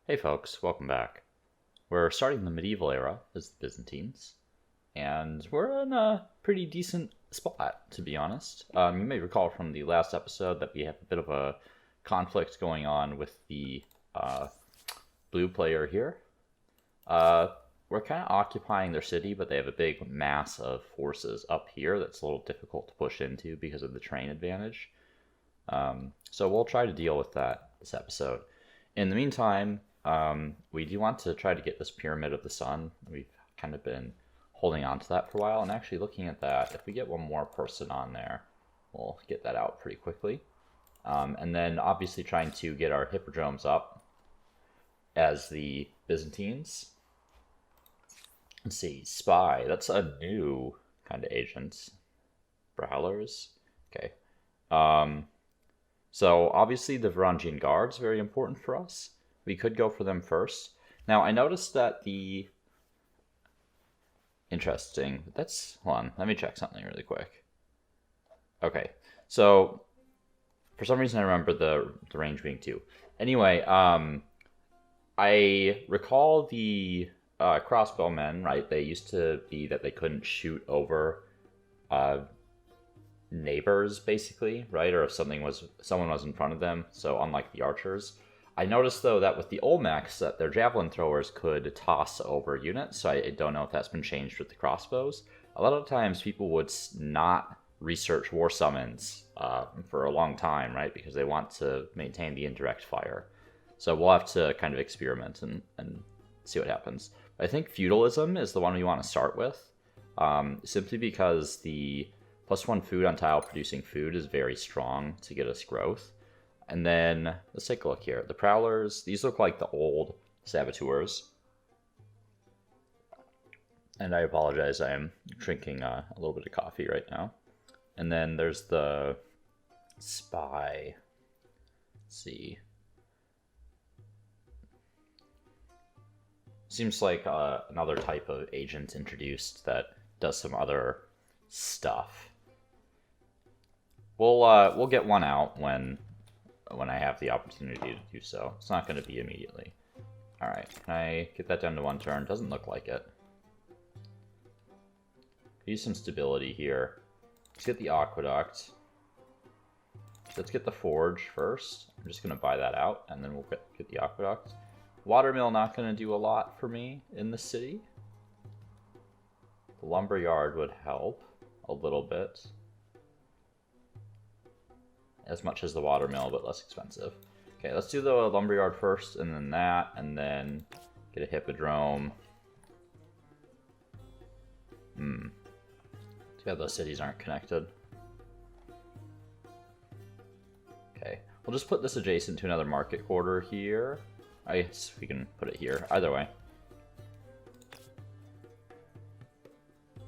Hey folks, welcome back. We're starting the medieval era as the Byzantines, and we're in a pretty decent spot, to be honest. You may recall from the last episode that we have a bit of a conflict going on with the blue player here. We're kind of occupying their city, but they have a big mass of forces up here that's a little difficult to push into because of the terrain advantage. So we'll try to deal with that this episode. In the meantime, we do want to try to get this Pyramid of the Sun. We've kind of been holding on to that for a while, and actually looking at that, if we get one more person on there, we'll get that out pretty quickly. And then obviously trying to get our hippodromes up as the Byzantines. Let's see, Spy, that's a new kind of agent. Prowlers, okay. So obviously the Varangian Guard's very important for us. We could go for them first. Now I noticed that interesting, hold on, let me check something really quick. Okay, so for some reason I remember the range being 2. Anyway, I recall the crossbowmen, right? They used to be that they couldn't shoot over neighbors, basically, right? Or if someone was in front of them. So unlike the archers, I noticed though that with the Olmecs that their javelin throwers could toss over units. So I don't know if that's been changed with the crossbows. A lot of times people would not research war summons for a long time, right? Because they want to maintain the indirect fire. So we'll have to kind of experiment and see what happens. I think feudalism is the one we want to start with, simply because the +1 food on tile producing food is very strong to get us growth. And then let's take a look here. The Prowlers, these look like the old Saboteurs. And I apologize, I am drinking a little bit of coffee right now. And then there's the Spy. Let's see. Seems like another type of agent introduced that does some other stuff. We'll get one out when I have the opportunity to do so. It's not going to be immediately. All right, can I get that down to 1 turn? Doesn't look like it. Use some stability here. Let's get the aqueduct. Let's get the forge first. I'm just going to buy that out, and then we'll get the aqueduct. Watermill not going to do a lot for me in the city. The lumberyard would help a little bit. As much as the watermill, but less expensive. Okay, let's do the lumberyard first, and then that, and then get a hippodrome. Too bad those cities aren't connected. Okay, we'll just put this adjacent to another market quarter here. I guess we can put it here. Either way.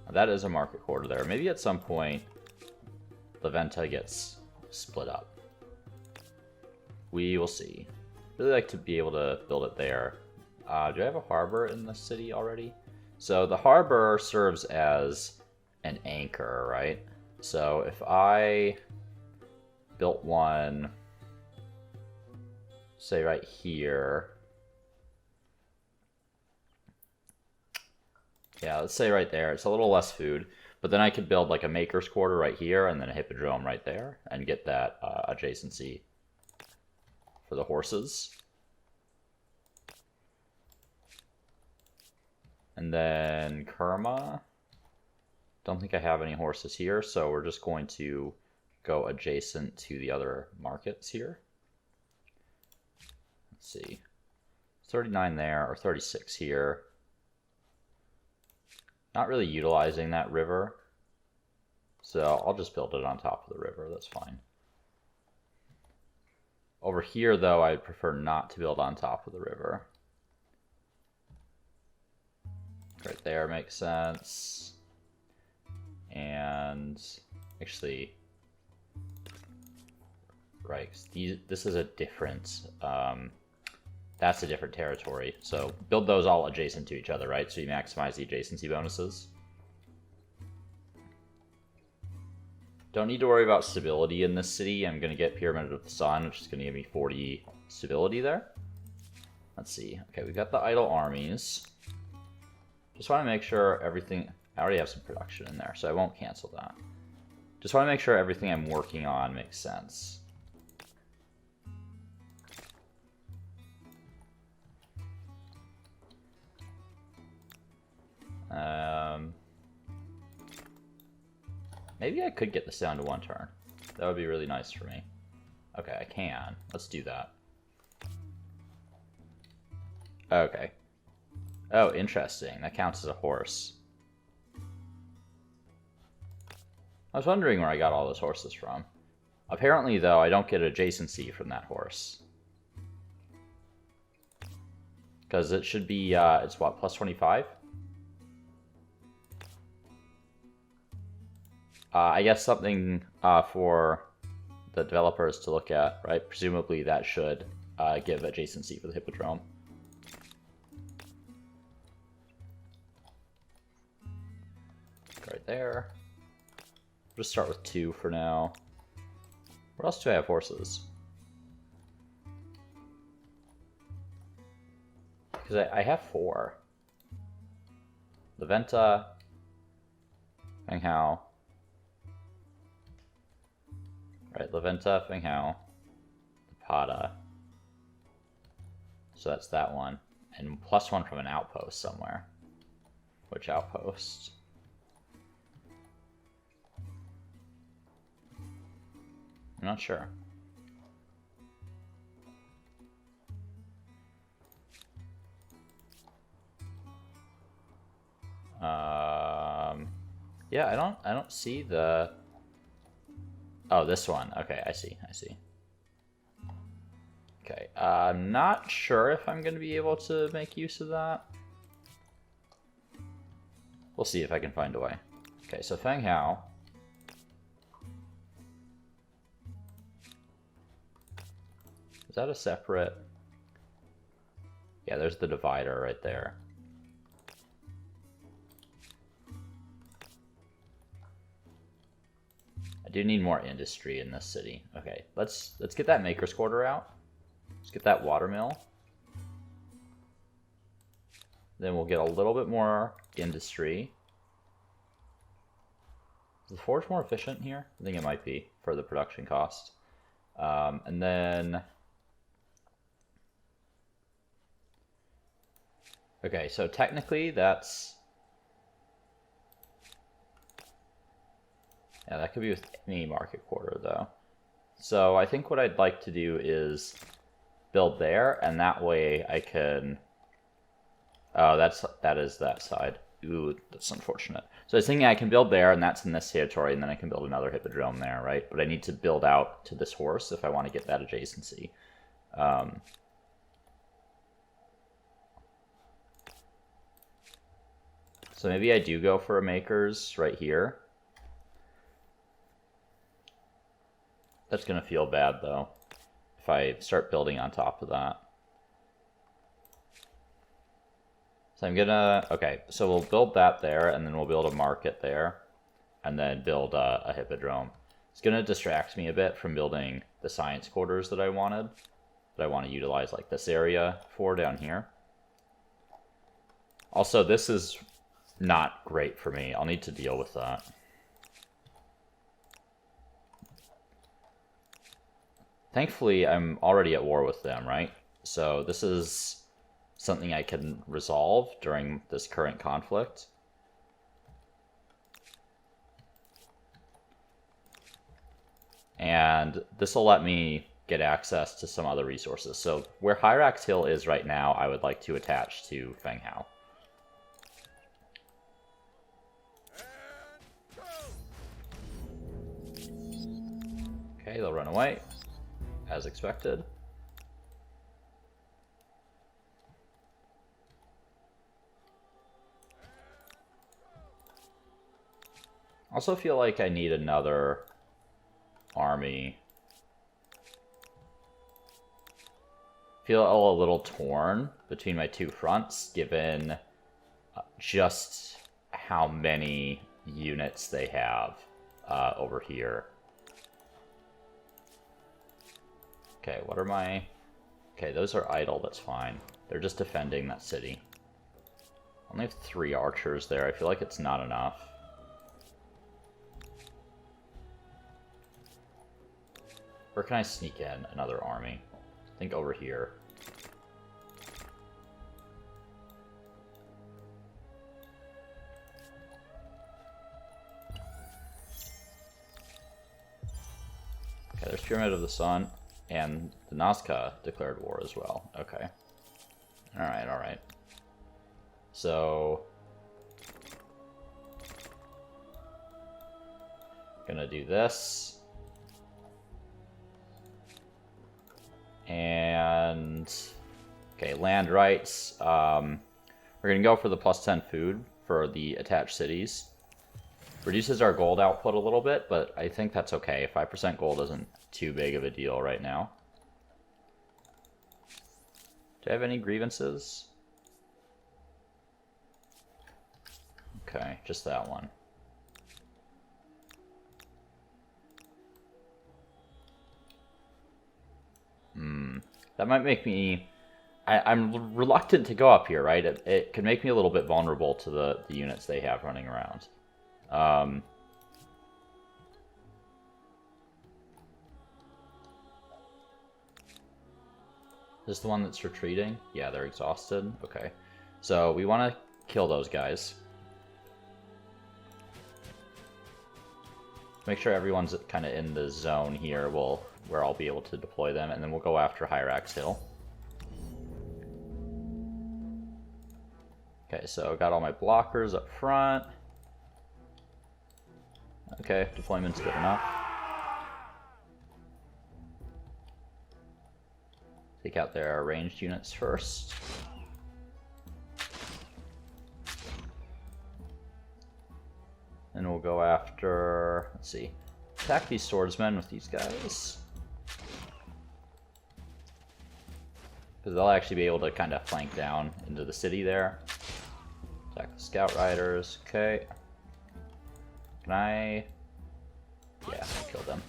That is a market quarter there. Maybe at some point, Leventa gets split up. We will see. Really like to be able to build it there. Do I have a harbor in the city already? So the harbor serves as an anchor, right? So if I built one, say right here. Yeah, let's say right there. It's a little less food, but then I could build like a maker's quarter right here and then a hippodrome right there and get that adjacency for the horses. And then Kerma. Don't think I have any horses here, so we're just going to go adjacent to the other markets here. Let's see. 39 there, or 36 here. Not really utilizing that river, so I'll just build it on top of the river, that's fine. Over here, though, I'd prefer not to build on top of the river. Right there makes sense. And actually, right, this is a different, that's a different territory. So build those all adjacent to each other, right? So you maximize the adjacency bonuses. Don't need to worry about stability in this city. I'm going to get Pyramid of the Sun, which is going to give me 40 stability there. let's see. Okay, we've got the idle armies. Just want to make sure everything... I already have some production in there, so I won't cancel that. Just want to make sure everything I'm working on makes sense. Maybe I could get this down to 1 turn. That would be really nice for me. Okay, I can. Let's do that. Okay. Oh, interesting. That counts as a horse. I was wondering where I got all those horses from. Apparently, though, I don't get adjacency from that horse. Because it should be, it's what, plus 25? I guess something for the developers to look at, right? Presumably that should give adjacency for the Hippodrome. Right there. We'll just start with 2 for now. Where else do I have horses? Because I have 4. Leventa, Fenghao. Right, Leventa, Fenghao, Pada. So that's that one. And +1 from an outpost somewhere. Which outpost? I'm not sure. Yeah, I don't see the... Oh, this one. Okay, I see. Okay, I'm not sure if I'm going to be able to make use of that. We'll see if I can find a way. Okay, so Fenghao. Is that a separate... Yeah, there's the divider right there. I do need more industry in this city. Okay, let's get that Maker's Quarter out. Let's get that watermill. Then we'll get a little bit more industry. Is the forge more efficient here? I think it might be for the production cost. And then... Okay, so technically that's... Yeah, that could be with any market quarter though. So I think what I'd like to do is build there, and that way I can... Oh, that is that side. Ooh, that's unfortunate. So I was thinking I can build there, and that's in this territory, and then I can build another hippodrome there, right? But I need to build out to this horse if I want to get that adjacency. So maybe I do go for a Maker's right here. That's going to feel bad, though, if I start building on top of that. So I'm gonna... Okay, so we'll build that there, and then we'll build a market there, and then build a hippodrome. It's going to distract me a bit from building the science quarters that I wanted, that I want to utilize like this area for down here. Also, this is not great for me. I'll need to deal with that. Thankfully, I'm already at war with them, right? So this is something I can resolve during this current conflict. And this will let me get access to some other resources. So where Hyrax Hill is right now, I would like to attach to Fenghao. Okay, they'll run away, as expected. Also feel like I need another army. Feel a little torn between my two fronts, given just how many units they have over here. Okay, what are my... Okay, those are idle, that's fine. They're just defending that city. I only have 3 archers there. I feel like it's not enough. Where can I sneak in another army? I think over here. Okay, there's Pyramid of the Sun, and the Nazca declared war as well. Okay. Alright, alright. So... gonna do this. And... okay, land rights. We're gonna go for the +10 food for the attached cities. Reduces our gold output a little bit, but I think that's okay. 5% gold isn't too big of a deal right now. Do I have any grievances? Okay, just that one. That might make me... I'm reluctant to go up here, right? It could make me a little bit vulnerable to the units they have running around. Is this the one that's retreating? Yeah, they're exhausted. Okay. So we want to kill those guys. Make sure everyone's kind of in the zone here where I'll be able to deploy them, and then we'll go after Hyrax Hill. Okay, so got all my blockers up front. Okay, deployment's good enough. Take out their ranged units first. And we'll go after, let's see, attack these swordsmen with these guys. Because they'll actually be able to kind of flank down into the city there. Attack the scout riders, okay. Can I... yeah, I'll kill them.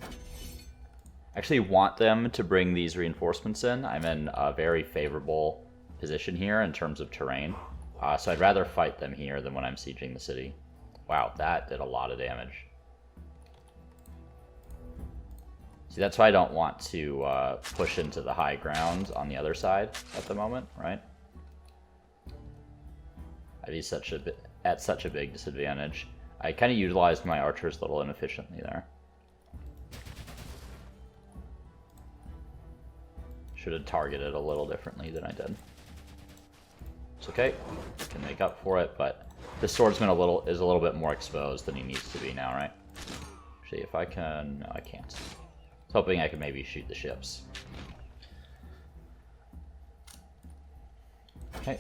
I actually want them to bring these reinforcements in. I'm in a very favorable position here in terms of terrain. So I'd rather fight them here than when I'm sieging the city. Wow, that did a lot of damage. See, that's why I don't want to push into the high ground on the other side at the moment, right? I'd be at such a big disadvantage. I kind of utilized my archers a little inefficiently there. Should have targeted a little differently than I did. It's okay. I can make up for it, but this swordsman is a little bit more exposed than he needs to be now, right? Actually, if I can... no, I can't. I was hoping I could maybe shoot the ships. Okay.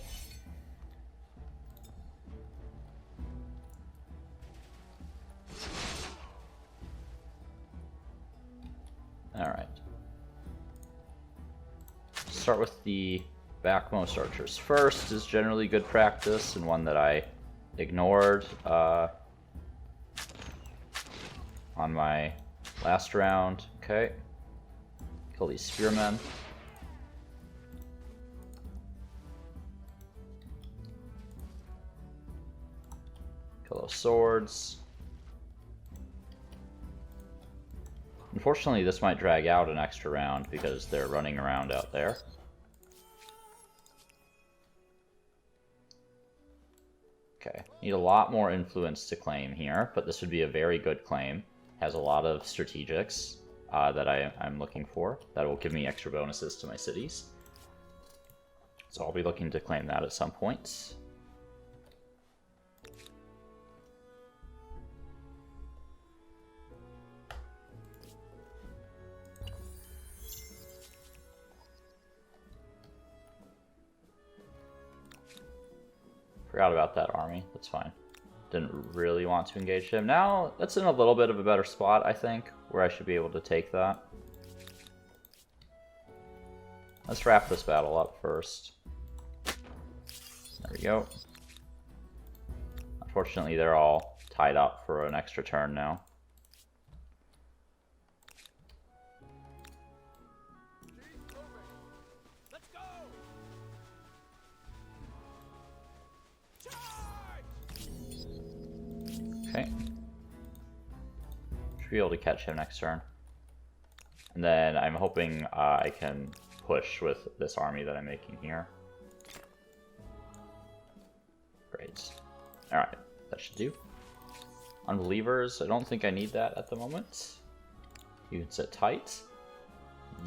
Alright. Start with the backmost archers first is generally good practice, and one that I ignored on my last round. Okay. Kill these spearmen. Kill those swords. Unfortunately, this might drag out an extra round because they're running around out there. Okay, need a lot more influence to claim here, but this would be a very good claim. Has a lot of strategics that I'm looking for. That will give me extra bonuses to my cities. So I'll be looking to claim that at some point. Forgot about that army. That's fine. Didn't really want to engage him. Now, that's in a little bit of a better spot, I think, where I should be able to take that. Let's wrap this battle up first. There we go. Unfortunately, they're all tied up for an extra turn now. Okay. Should be able to catch him next turn. And then I'm hoping I can push with this army that I'm making here. Great. Alright, that should do. Unbelievers, I don't think I need that at the moment. You can sit tight.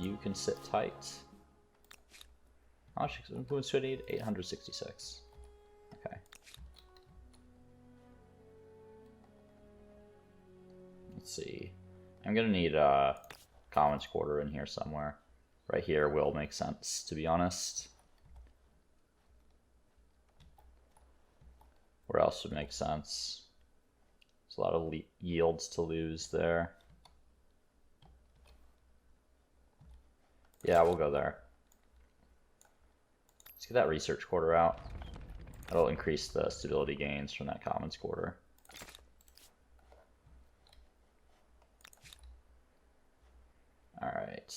You can sit tight. How much influence do I need? 866. Okay. Let's see. I'm gonna need a Commons Quarter in here somewhere. Right here will make sense, to be honest. Where else would make sense? There's a lot of yields to lose there. Yeah, we'll go there. Let's get that research quarter out. That'll increase the stability gains from that Commons Quarter. Alright.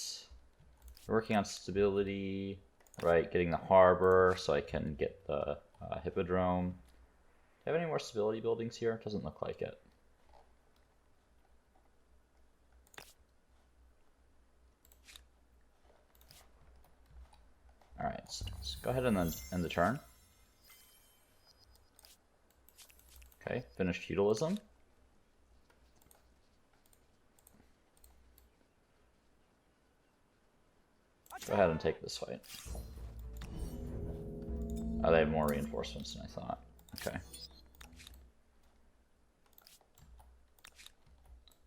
Working on stability. Right, getting the harbor so I can get the Hippodrome. Do I have any more stability buildings here? Doesn't look like it. Alright, so let's go ahead and then end the turn. Okay, finish feudalism. Go ahead and take this fight. Oh, they have more reinforcements than I thought. Okay.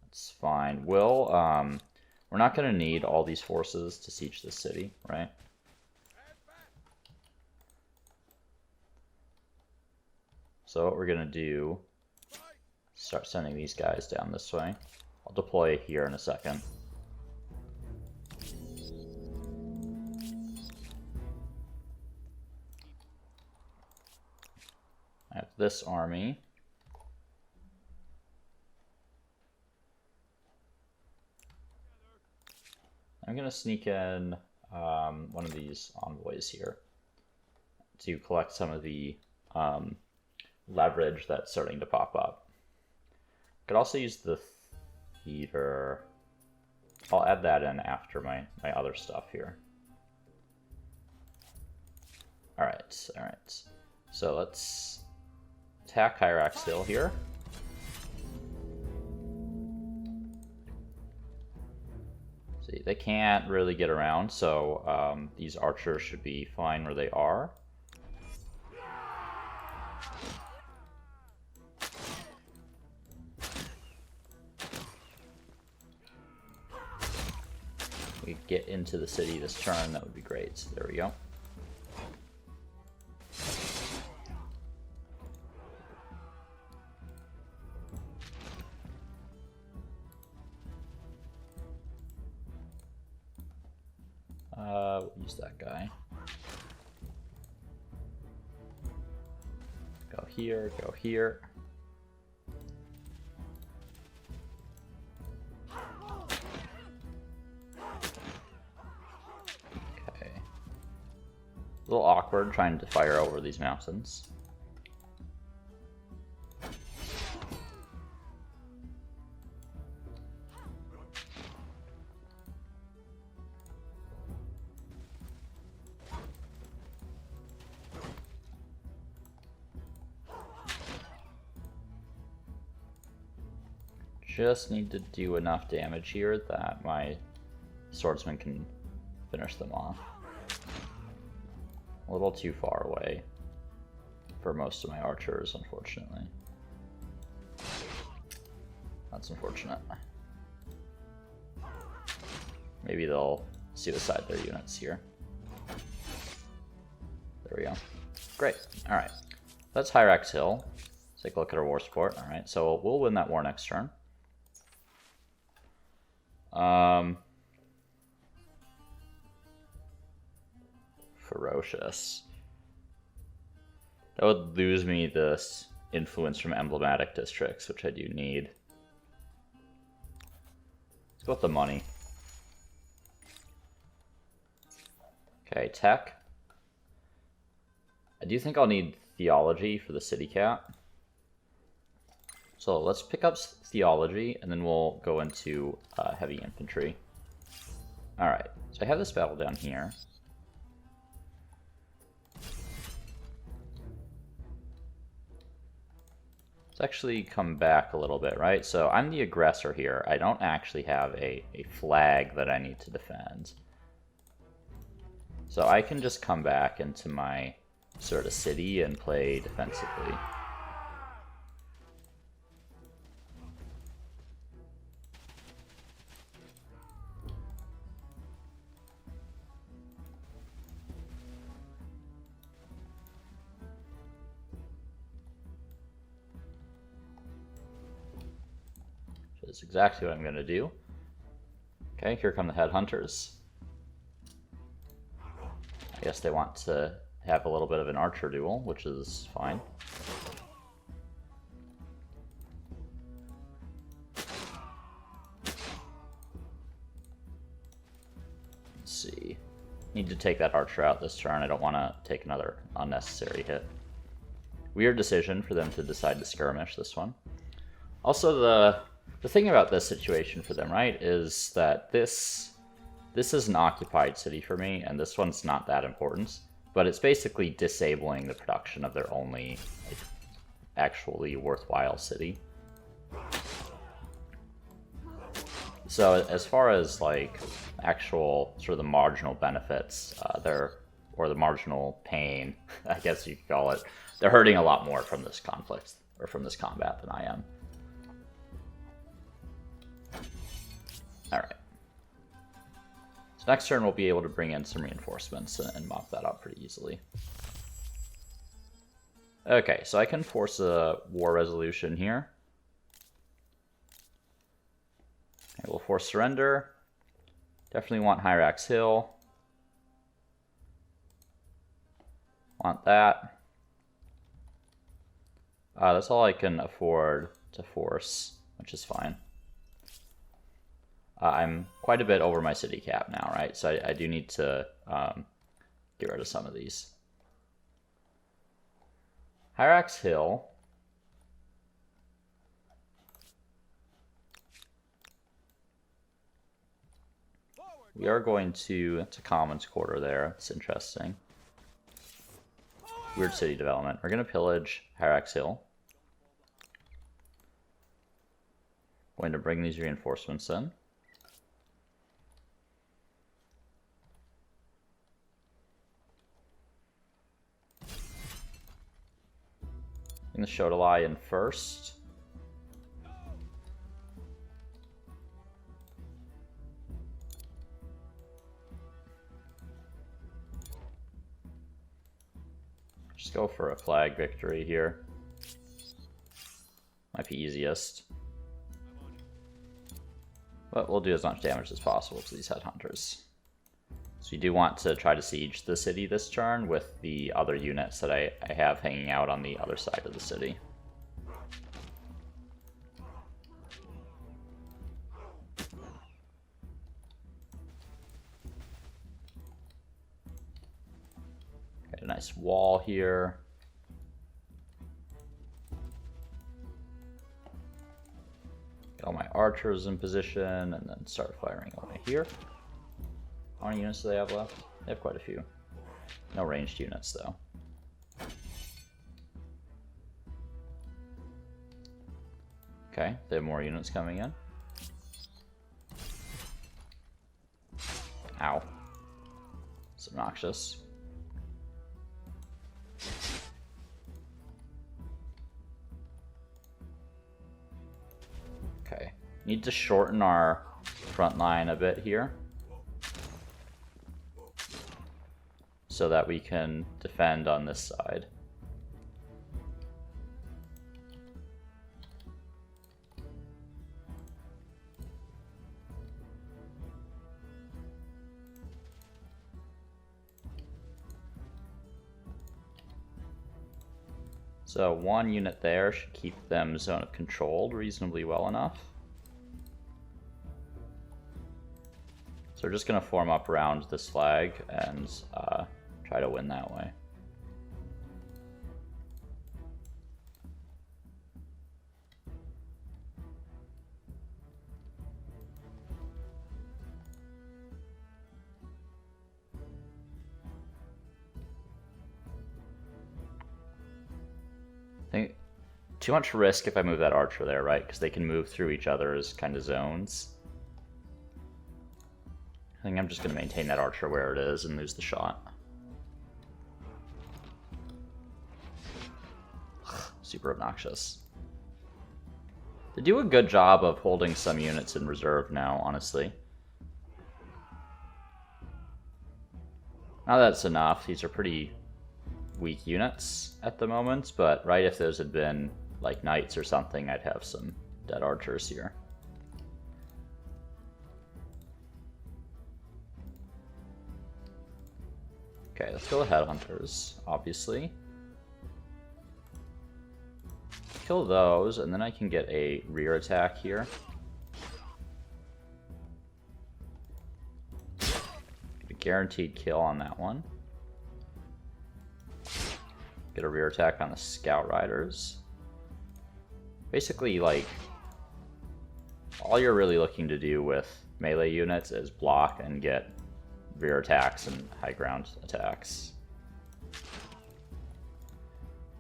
That's fine. We're not going to need all these forces to siege this city, right? So what we're going to do, start sending these guys down this way. I'll deploy here in a second. I have this army. I'm going to sneak in one of these envoys here to collect some of the leverage that's starting to pop up. Could also use the theater. I'll add that in after my other stuff here. Alright, alright. So let's attack Hyrax still here. See, they can't really get around, so these archers should be fine where they are. We get into the city this turn, that would be great. So there we go. We'll use that guy. Go here, go here. Okay. A little awkward trying to fire over these mountains. Just need to do enough damage here that my swordsman can finish them off. A little too far away for most of my archers, unfortunately. That's unfortunate. Maybe they'll suicide their units here. There we go. Great. Alright. That's Hyrax Hill. Let's take a look at our war support. Alright, so we'll win that war next turn. Ferocious. That would lose me this influence from emblematic districts, which I do need. Let's go with the money. Okay, tech. I do think I'll need theology for the city cat. So let's pick up theology, and then we'll go into heavy infantry. Alright, so I have this battle down here. Let's actually come back a little bit, right? So I'm the aggressor here. I don't actually have a flag that I need to defend. So I can just come back into my sort of city and play defensively. Which is exactly what I'm going to do. Okay, here come the headhunters. I guess they want to have a little bit of an archer duel, which is fine. Let's see. Need to take that archer out this turn. I don't want to take another unnecessary hit. Weird decision for them to decide to skirmish this one. Also, the thing about this situation for them, right, is that this is an occupied city for me, and this one's not that important, but it's basically disabling the production of their only like, actually worthwhile city. So as far as like actual sort of the marginal benefits, or the marginal pain, I guess you could call it, they're hurting a lot more from this conflict or from this combat than I am. All right. So next turn we'll be able to bring in some reinforcements and mop that up pretty easily. Okay, so I can force a war resolution here. Okay, we'll force surrender. Definitely want Hyrax Hill. Want that. That's all I can afford to force, which is fine. I'm quite a bit over my city cap now, right? So I do need to get rid of some of these. Hyrax Hill. We are going to, it's a commons quarter there. It's interesting. Weird city development. We're going to pillage Hyrax Hill. Going to bring these reinforcements in. Bring the Shodalai in first. Just go for a flag victory here. Might be easiest. But we'll do as much damage as possible to these headhunters. So you do want to try to siege the city this turn with the other units that I have hanging out on the other side of the city. Got a nice wall here. Get all my archers in position and then start firing away here. How many units do they have left? They have quite a few. No ranged units, though. Okay, they have more units coming in. Ow. It's obnoxious. Okay, need to shorten our front line a bit here, so that we can defend on this side. So one unit there should keep them zone of controlled reasonably well enough. So we're just going to form up around this flag and try to win that way. too much risk if I move that archer there, right? Because they can move through each other's kind of zones. I think I'm just going to maintain that archer where it is and lose the shot. Super obnoxious. They do a good job of holding some units in reserve now, honestly. Now that's enough. These are pretty weak units at the moment, but right, if those had been like knights or something, I'd have some dead archers here. Okay, let's go with headhunters, obviously. Kill those, and then I can get a rear attack here. Get a guaranteed kill on that one. Get a rear attack on the scout riders. Basically, like, all you're really looking to do with melee units is block and get rear attacks and high ground attacks.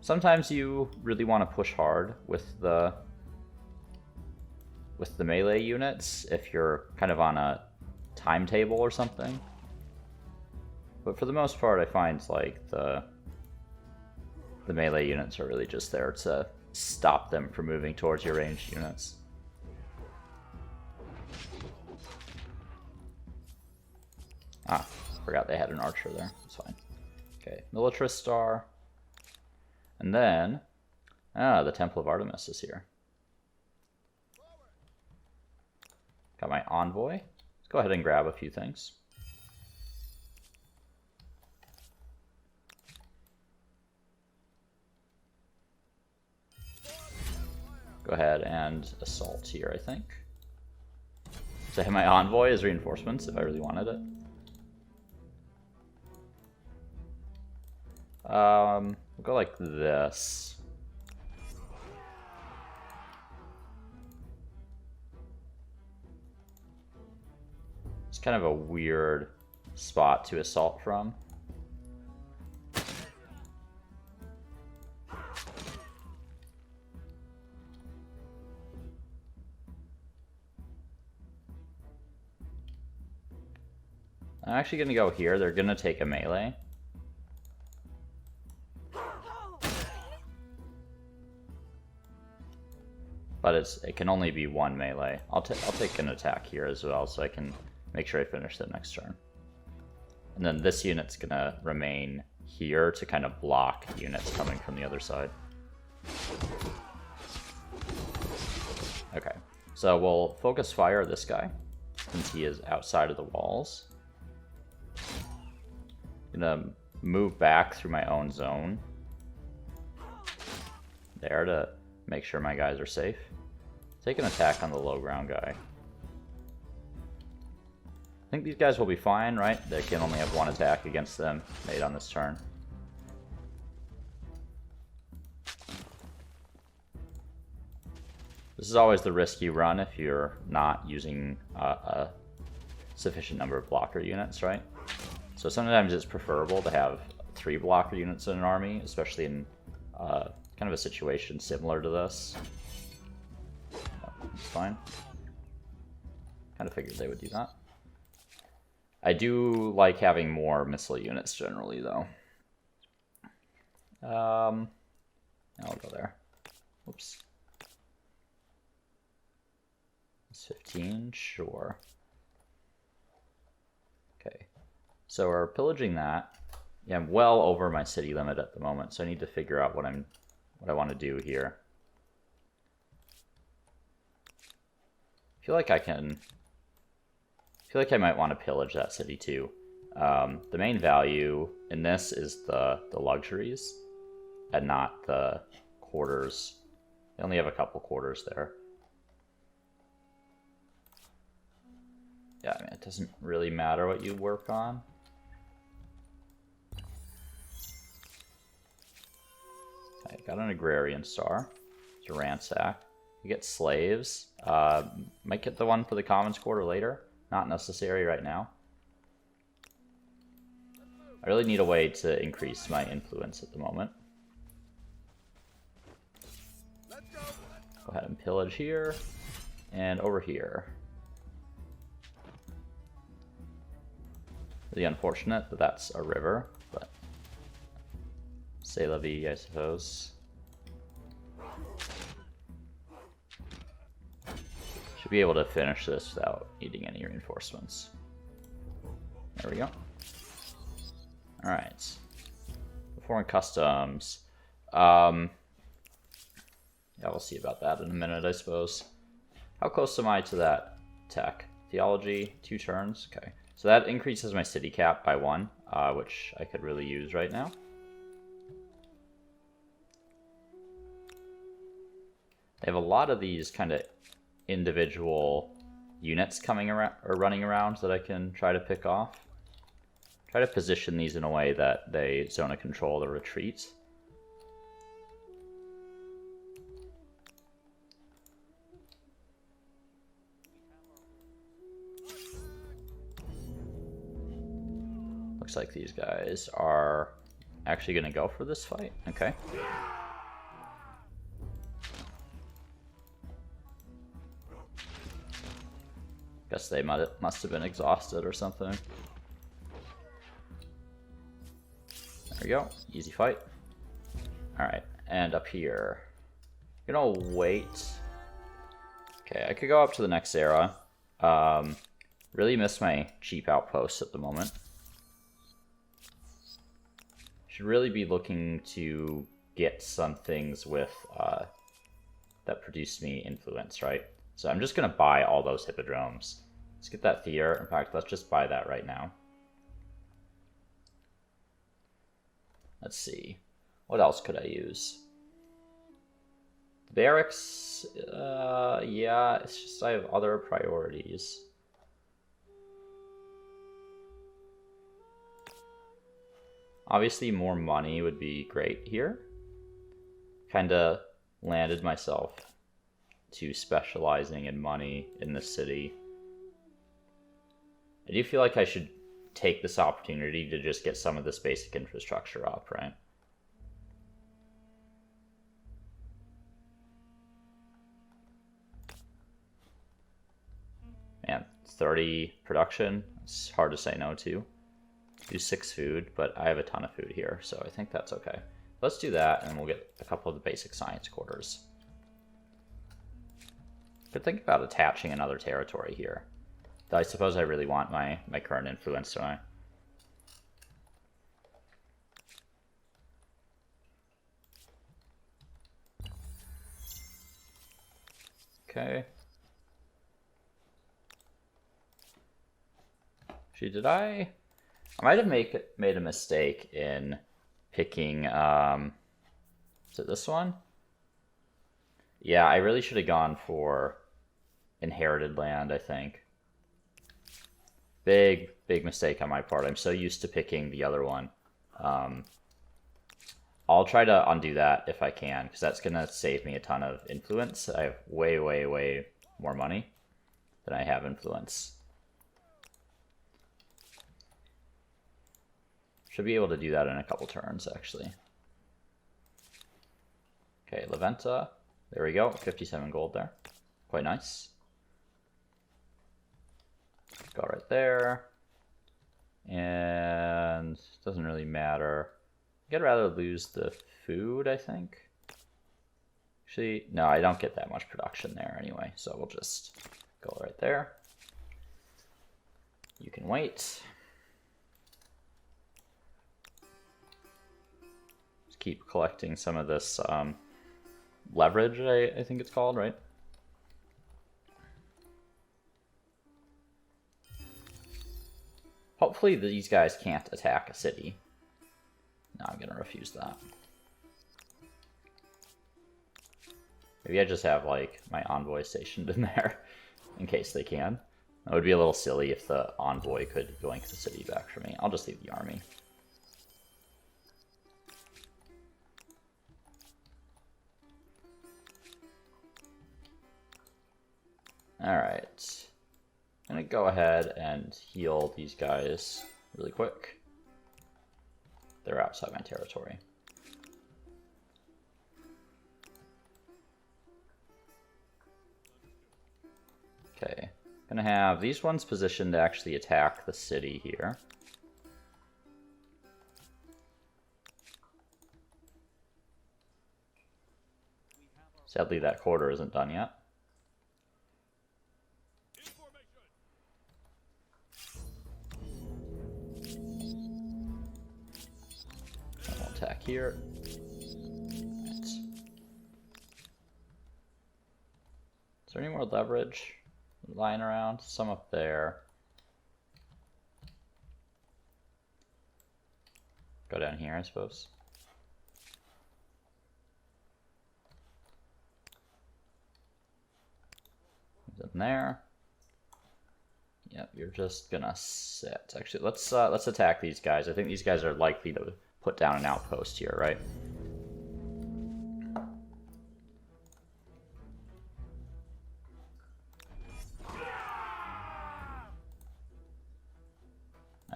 Sometimes you really want to push hard with the melee units if you're kind of on a timetable or something. But for the most part, I find like the melee units are really just there to stop them from moving towards your ranged units. Ah, forgot they had an archer there. It's fine. Okay, militarist star. And then, the Temple of Artemis is here. Got my envoy. Let's go ahead and grab a few things. Go ahead and assault here, I think. So I have my envoy as reinforcements if I really wanted it. We'll go like this. It's kind of a weird spot to assault from. I'm actually going to go here. They're going to take a melee. But it can only be one melee. I'll take an attack here as well, so I can make sure I finish the next turn. And then this unit's gonna remain here to kind of block units coming from the other side. Okay, so we'll focus fire this guy, since he is outside of the walls. Gonna move back through my own zone there to make sure my guys are safe. Take an attack on the low ground guy. I think these guys will be fine, right? They can only have one attack against them made on this turn. This is always the risk you run if you're not using a sufficient number of blocker units, right? So sometimes it's preferable to have 3 blocker units in an army, especially in kind of a situation similar to this. It's fine. Kind of figured they would do that. I do like having more missile units generally, though. I'll go there. Oops. It's 15, sure. Okay, so we're pillaging that. Yeah, I'm well over my city limit at the moment, so I need to figure out what I want to do here. I feel like I might want to pillage that city too. The main value in this is the luxuries and not the quarters. They only have a couple quarters there. Yeah, I mean, it doesn't really matter what you work on. I got an agrarian star to ransack. You get slaves. Might get the one for the commons quarter later. Not necessary right now. I really need a way to increase my influence at the moment. pillage here and over here. Really unfortunate that that's a river, but c'est la vie, I suppose. Should be able to finish this without needing any reinforcements. There we go. Alright. Foreign customs. Yeah, we'll see about that in a minute, I suppose. How close am I to that tech? Theology, 2 turns? Okay. So that increases my city cap by 1, which I could really use right now. They have a lot of these kind of individual units coming around or running around that I can try to pick off. Try to position these in a way that they zone of control the retreat. Looks like these guys are actually going to go for this fight. Okay. Guess they must have been exhausted or something. There we go. Easy fight. Alright, and up here. I'm gonna wait. Okay, I could go up to the next era. Really miss my cheap outposts at the moment. Should really be looking to get some things with that produce me influence, right? So I'm just gonna buy all those hippodromes. Let's get that theater. In fact, let's just buy that right now. Let's see. What else could I use? Barracks, yeah, it's just I have other priorities. Obviously, more money would be great here. Kinda landed myself to specializing in money in the city. I do feel like I should take this opportunity to just get some of this basic infrastructure up, right? Man, 30 production, it's hard to say no to. Do 6 food, but I have a ton of food here, so I think that's okay. Let's do that, and we'll get a couple of the basic science quarters. Could think about attaching another territory here. Though I suppose I really want my current influence, don't I? Okay. Actually, did I might have made a mistake in picking, is it this one? Yeah, I really should have gone for inherited land, I think. Big mistake on my part. I'm so used to picking the other one. I'll try to undo that if I can, because that's going to save me a ton of influence. I have way more money than I have influence. Should be able to do that in a couple turns, actually. Okay, Leventa. There we go, 57 gold there. Quite nice. Go right there. And it doesn't really matter. I'd rather lose the food, I think. Actually, no, I don't get that much production there anyway, so we'll just go right there. You can wait. Just keep collecting some of this leverage, I think it's called, right? Hopefully these guys can't attack a city. No, I'm gonna refuse that. Maybe I just have, like, my envoy stationed in there, in case they can. That would be a little silly if the envoy could yoink the city back for me. I'll just leave the army. Alright. I'm gonna go ahead and heal these guys really quick. They're outside my territory. Okay, gonna have these ones positioned to actually attack the city here. Sadly, that quarter isn't done yet. I'll attack here. Is there any more leverage lying around? Some up there. Go down here, I suppose. In there. Yep, you're just gonna sit. Actually, let's attack these guys. I think these guys are likely to put down an outpost here, right?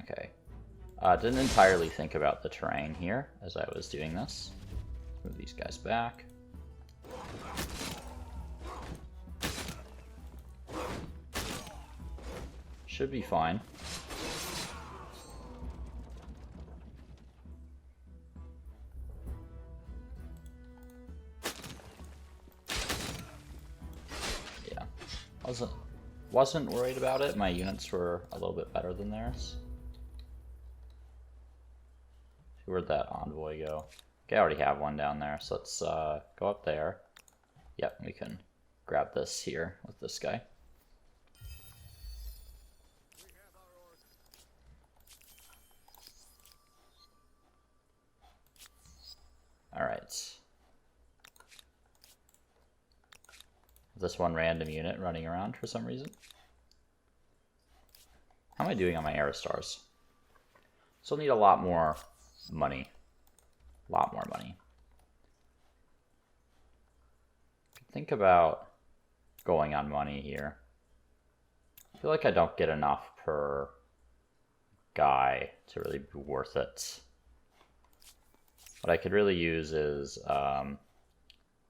Okay. Didn't entirely think about the terrain here as I was doing this. Move these guys back. Should be fine. Yeah, wasn't worried about it. My units were a little bit better than theirs. Where'd that envoy go? Okay, I already have one down there, so let's go up there. Yep, we can grab this here with this guy. Alright. This one random unit running around for some reason. How am I doing on my Aerostars? Still need a lot more money. A lot more money. Think about going on money here. I feel like I don't get enough per guy to really be worth it. What I could really use is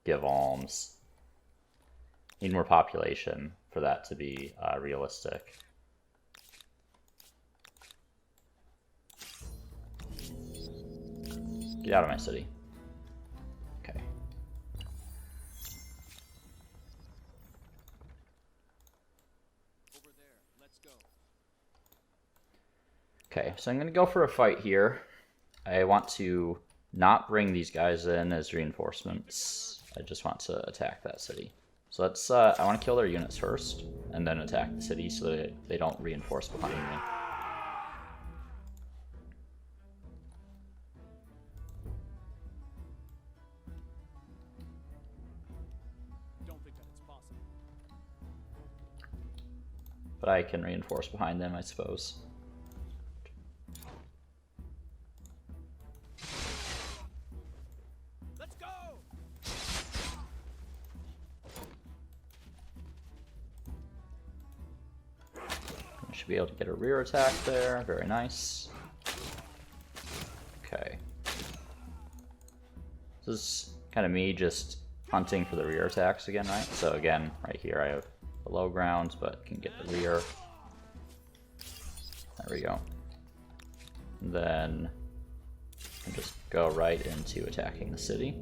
give alms. Need more population for that to be realistic. Get out of my city. Okay. Over there. Let's go. Okay, so I'm gonna go for a fight here. I want to not bring these guys in as reinforcements. I just want to attack that city. So let's, I want to kill their units first, and then attack the city so that they don't reinforce behind me. Don't think that it's possible. But I can reinforce behind them, I suppose. Be able to get a rear attack there. Very nice. Okay. This is kind of me just hunting for the rear attacks again, right? So again, right here I have the low ground, but can get the rear. There we go. And then I can just go right into attacking the city.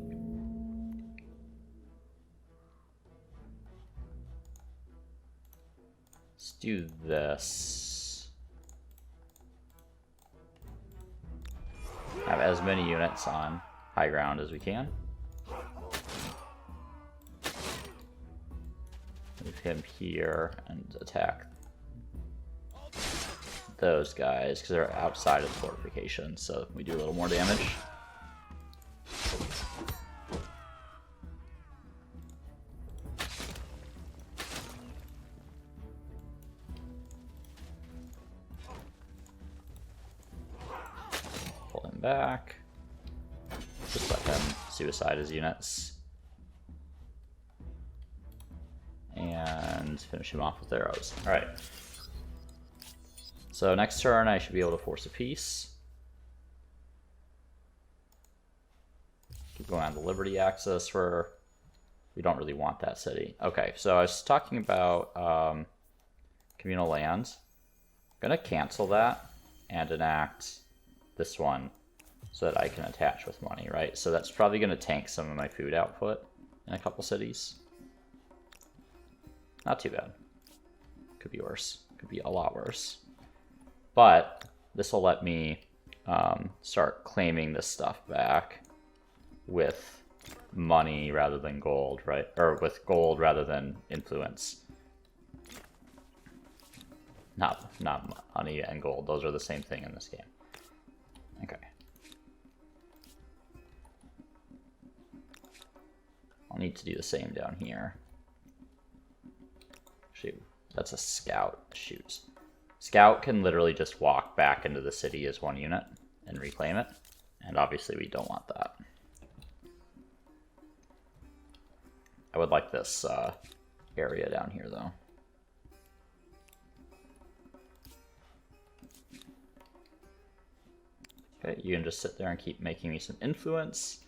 Let's do this. Have as many units on high ground as we can. Move him here and attack those guys because they're outside of the fortification, so we do a little more damage. Back. Just let him suicide his units. And finish him off with arrows. Alright. So next turn I should be able to force a peace. Keep going on the Liberty axis where we don't really want that city. Okay, so I was talking about communal lands. I'm gonna cancel that and enact this one so that I can attach with money, right? So that's probably gonna tank some of my food output in a couple cities. Not too bad. Could be worse. Could be a lot worse. But this will let me start claiming this stuff back with money rather than gold, right? Or with gold rather than influence. Not money and gold. Those are the same thing in this game. Okay. I'll need to do the same down here. Shoot, that's a scout. Shoot. Scout can literally just walk back into the city as one unit and reclaim it. And obviously we don't want that. I would like this area down here though. Okay, you can just sit there and keep making me some influence.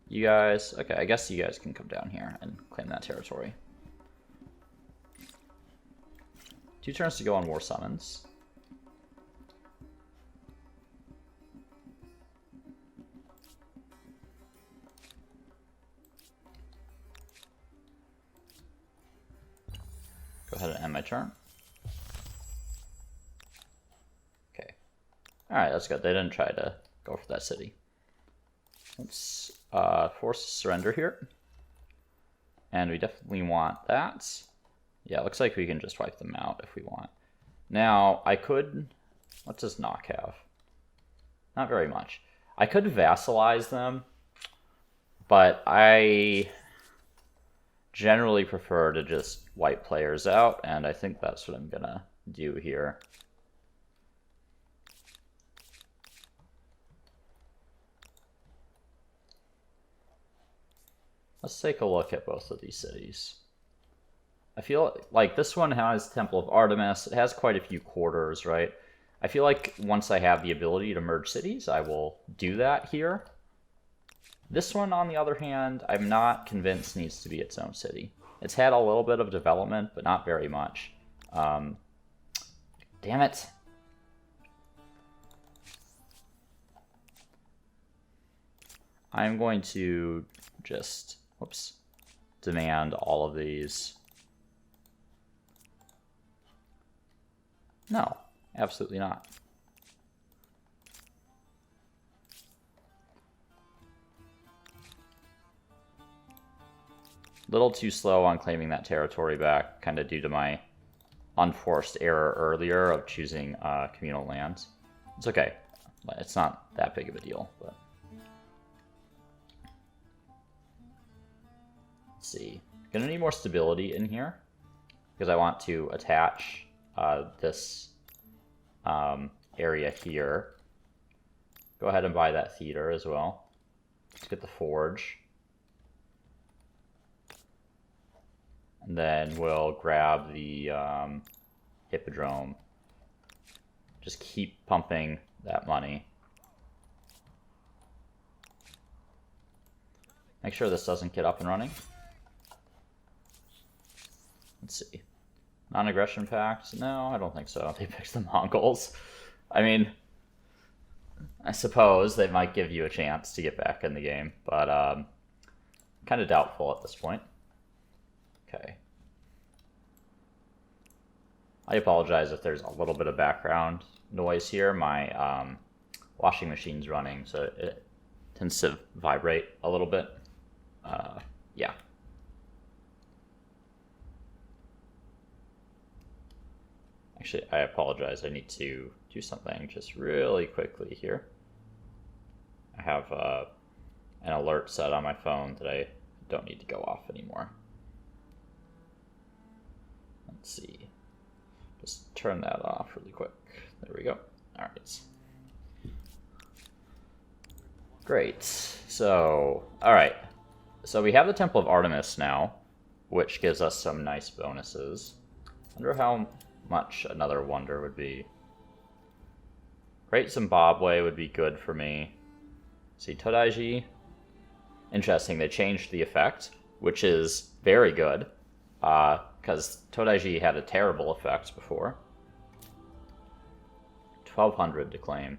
You guys, okay, I guess you guys can come down here and claim that territory. 2 turns to go on war summons. Go ahead and end my turn. Okay. Alright, that's good. They didn't try to go for that city. Let's force surrender here. And we definitely want that. Yeah, it looks like we can just wipe them out if we want. Now, I could... What does knock have? Not very much. I could vassalize them, but I generally prefer to just wipe players out, and I think that's what I'm gonna do here. Let's take a look at both of these cities. I feel like this one has Temple of Artemis. It has quite a few quarters, right? I feel like once I have the ability to merge cities, I will do that here. This one, on the other hand, I'm not convinced needs to be its own city. It's had a little bit of development, but not very much. Damn it. I'm going to just, whoops, demand all of these. No, absolutely not. Little too slow on claiming that territory back, kind of due to my unforced error earlier of choosing communal lands. It's okay. It's not that big of a deal, but... Let's see. Gonna need more stability in here, because I want to attach this area here. Go ahead and buy that theater as well. Let's get the forge. And then we'll grab the hippodrome. Just keep pumping that money. Make sure this doesn't get up and running. Let's see. Non-aggression pact? No, I don't think so. They picked the Mongols. I mean, I suppose they might give you a chance to get back in the game, but kind of doubtful at this point. Okay. I apologize if there's a little bit of background noise here. My washing machine's running, so it tends to vibrate a little bit. Yeah. Actually, I apologize. I need to do something just really quickly here. I have an alert set on my phone that I don't need to go off anymore. Let's see. Just turn that off really quick. There we go. All right. Great. So, all right. So we have the Temple of Artemis now, which gives us some nice bonuses. Wonder how much another wonder would be. Great Zimbabwe would be good for me. See, Todaiji. Interesting, they changed the effect, which is very good. because Todaiji had a terrible effect before. 1200 to claim.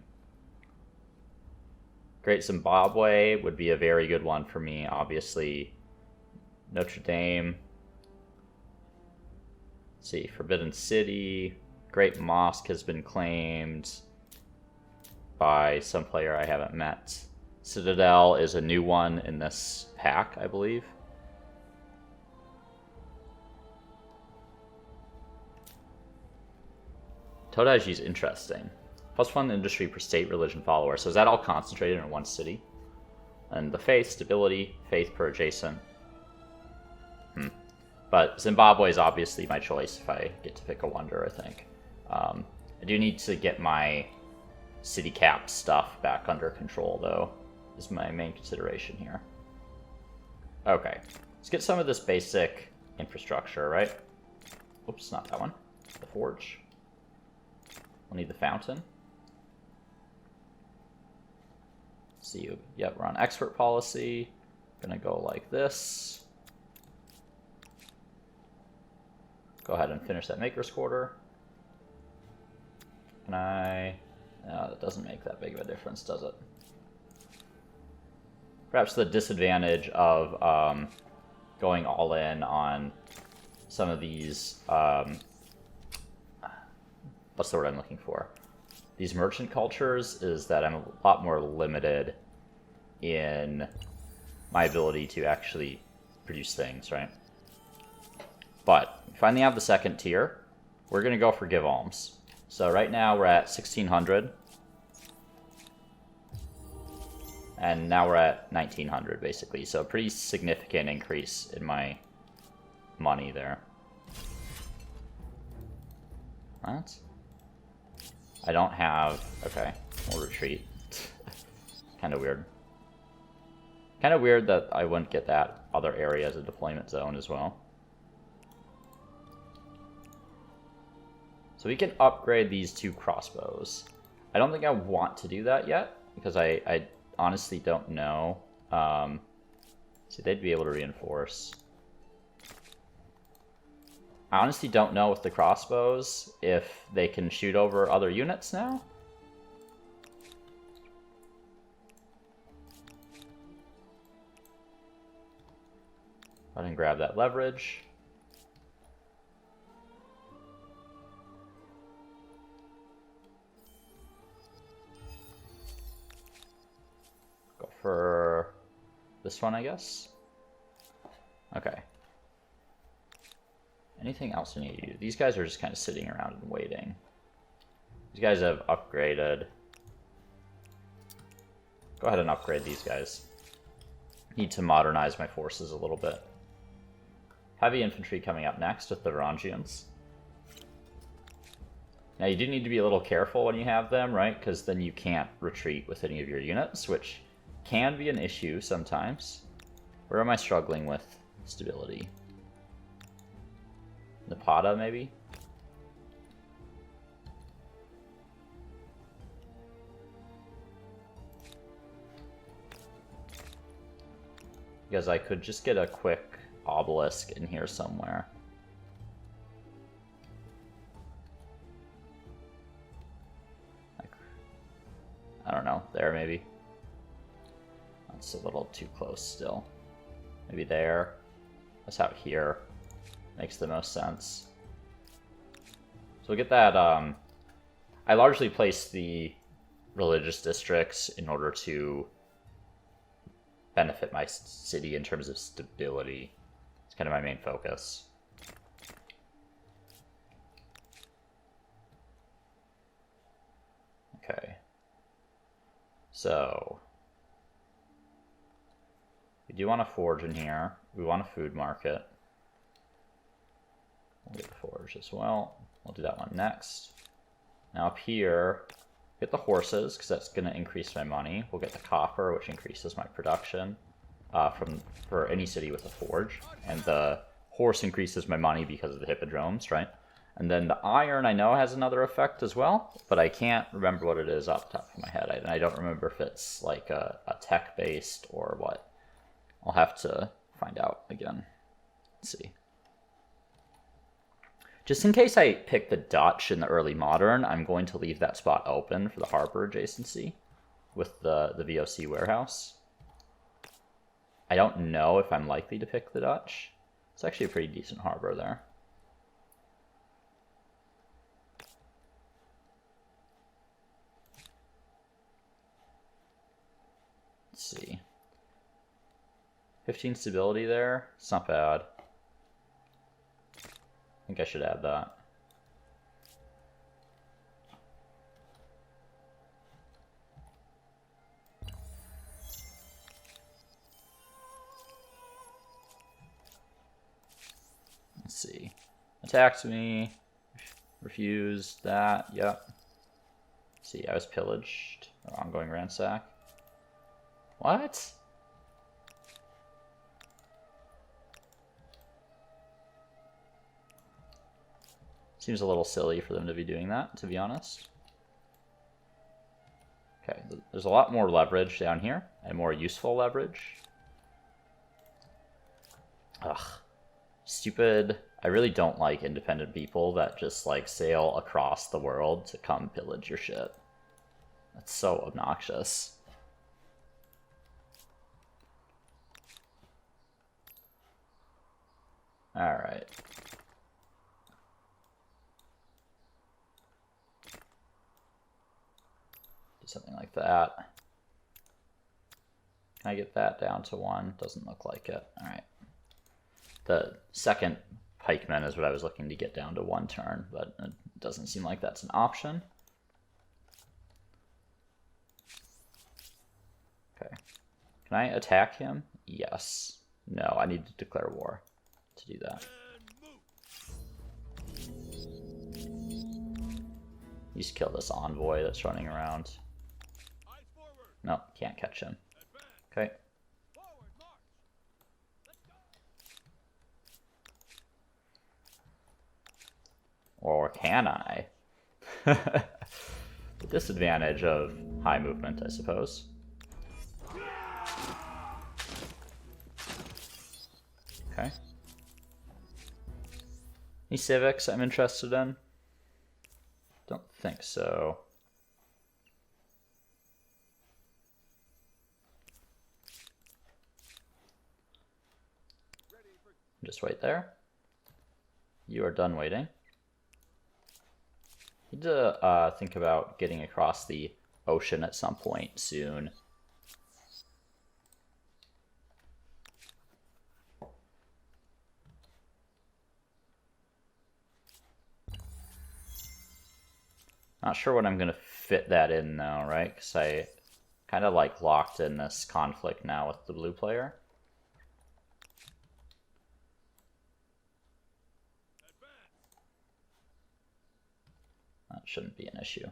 Great Zimbabwe would be a very good one for me, obviously. Notre Dame. Let's see, Forbidden City. Great Mosque has been claimed by some player I haven't met. Citadel is a new one in this pack, I believe. Todaiji's interesting. +1 industry per state religion follower. So is that all concentrated in one city? And the faith, stability, faith per adjacent. But Zimbabwe is obviously my choice if I get to pick a wonder, I think. I do need to get my city cap stuff back under control, though, is my main consideration here. Okay, let's get some of this basic infrastructure, right? Oops, not that one. The forge. We'll need the fountain. See you. Yep, we're on export policy. Gonna go like this. Go ahead and finish that maker's quarter. Can I... No, that doesn't make that big of a difference, does it? Perhaps the disadvantage of going all in on some of these... what's the word I'm looking for? These merchant cultures is that I'm a lot more limited in my ability to actually produce things, right? But we finally have the second tier. We're going to go for give alms. So right now we're at 1600. And now we're at 1900 basically. So a pretty significant increase in my money there. What? I don't have... Okay, we'll retreat. Kind of weird. Kind of weird that I wouldn't get that other area as a deployment zone as well. So we can upgrade these two crossbows. I don't think I want to do that yet, because I honestly don't know. See, they'd be able to reinforce. I honestly don't know with the crossbows if they can shoot over other units now. Go ahead and grab that leverage. Go for this one, I guess. Okay. Anything else I need to do? These guys are just kind of sitting around and waiting. These guys have upgraded. Go ahead and upgrade these guys. Need to modernize my forces a little bit. Heavy infantry coming up next with the Varangians. Now you do need to be a little careful when you have them, right? Because then you can't retreat with any of your units, which can be an issue sometimes. Where am I struggling with stability? Napata, maybe? Because I could just get a quick obelisk in here somewhere. Like, I don't know, there maybe. That's a little too close still. Maybe there. That's out here. Makes the most sense. So we'll get that, I largely place the religious districts in order to benefit my city in terms of stability. It's kind of my main focus. Okay. So we do want a forge in here. We want a food market. We'll get the forge as well. We'll do that one next. Now up here, get the horses, because that's going to increase my money. We'll get the copper, which increases my production for any city with a forge. And the horse increases my money because of the hippodromes, right? And then the iron I know has another effect as well, but I can't remember what it is off the top of my head. And I don't remember if it's like a tech-based or what. I'll have to find out again. Let's see. Just in case I pick the Dutch in the early modern, I'm going to leave that spot open for the harbor adjacency with the VOC warehouse. I don't know if I'm likely to pick the Dutch. It's actually a pretty decent harbor there. Let's see. 15 stability there. It's not bad. I think I should add that. Let's see. Attacked me. Refused that. Yep. Let's see, I was pillaged. Or ongoing ransack. What? Seems a little silly for them to be doing that, to be honest. Okay, there's a lot more leverage down here, and more useful leverage. Ugh. Stupid. I really don't like independent people that just, like, sail across the world to come pillage your shit. That's so obnoxious. Alright. Do something like that. Can I get that down to 1? Doesn't look like it. Alright. The second pikeman is what I was looking to get down to 1 turn, but it doesn't seem like that's an option. Okay. Can I attack him? Yes. No, I need to declare war to do that. You just kill this envoy that's running around. No, can't catch him. Okay. Or can I? The disadvantage of high movement, I suppose. Okay. Any civics I'm interested in? Don't think so. Just wait there. You are done waiting. Need to think about getting across the ocean at some point soon. Not sure when I'm going to fit that in though, right? Because I kind of like locked in this conflict now with the blue player. That shouldn't be an issue.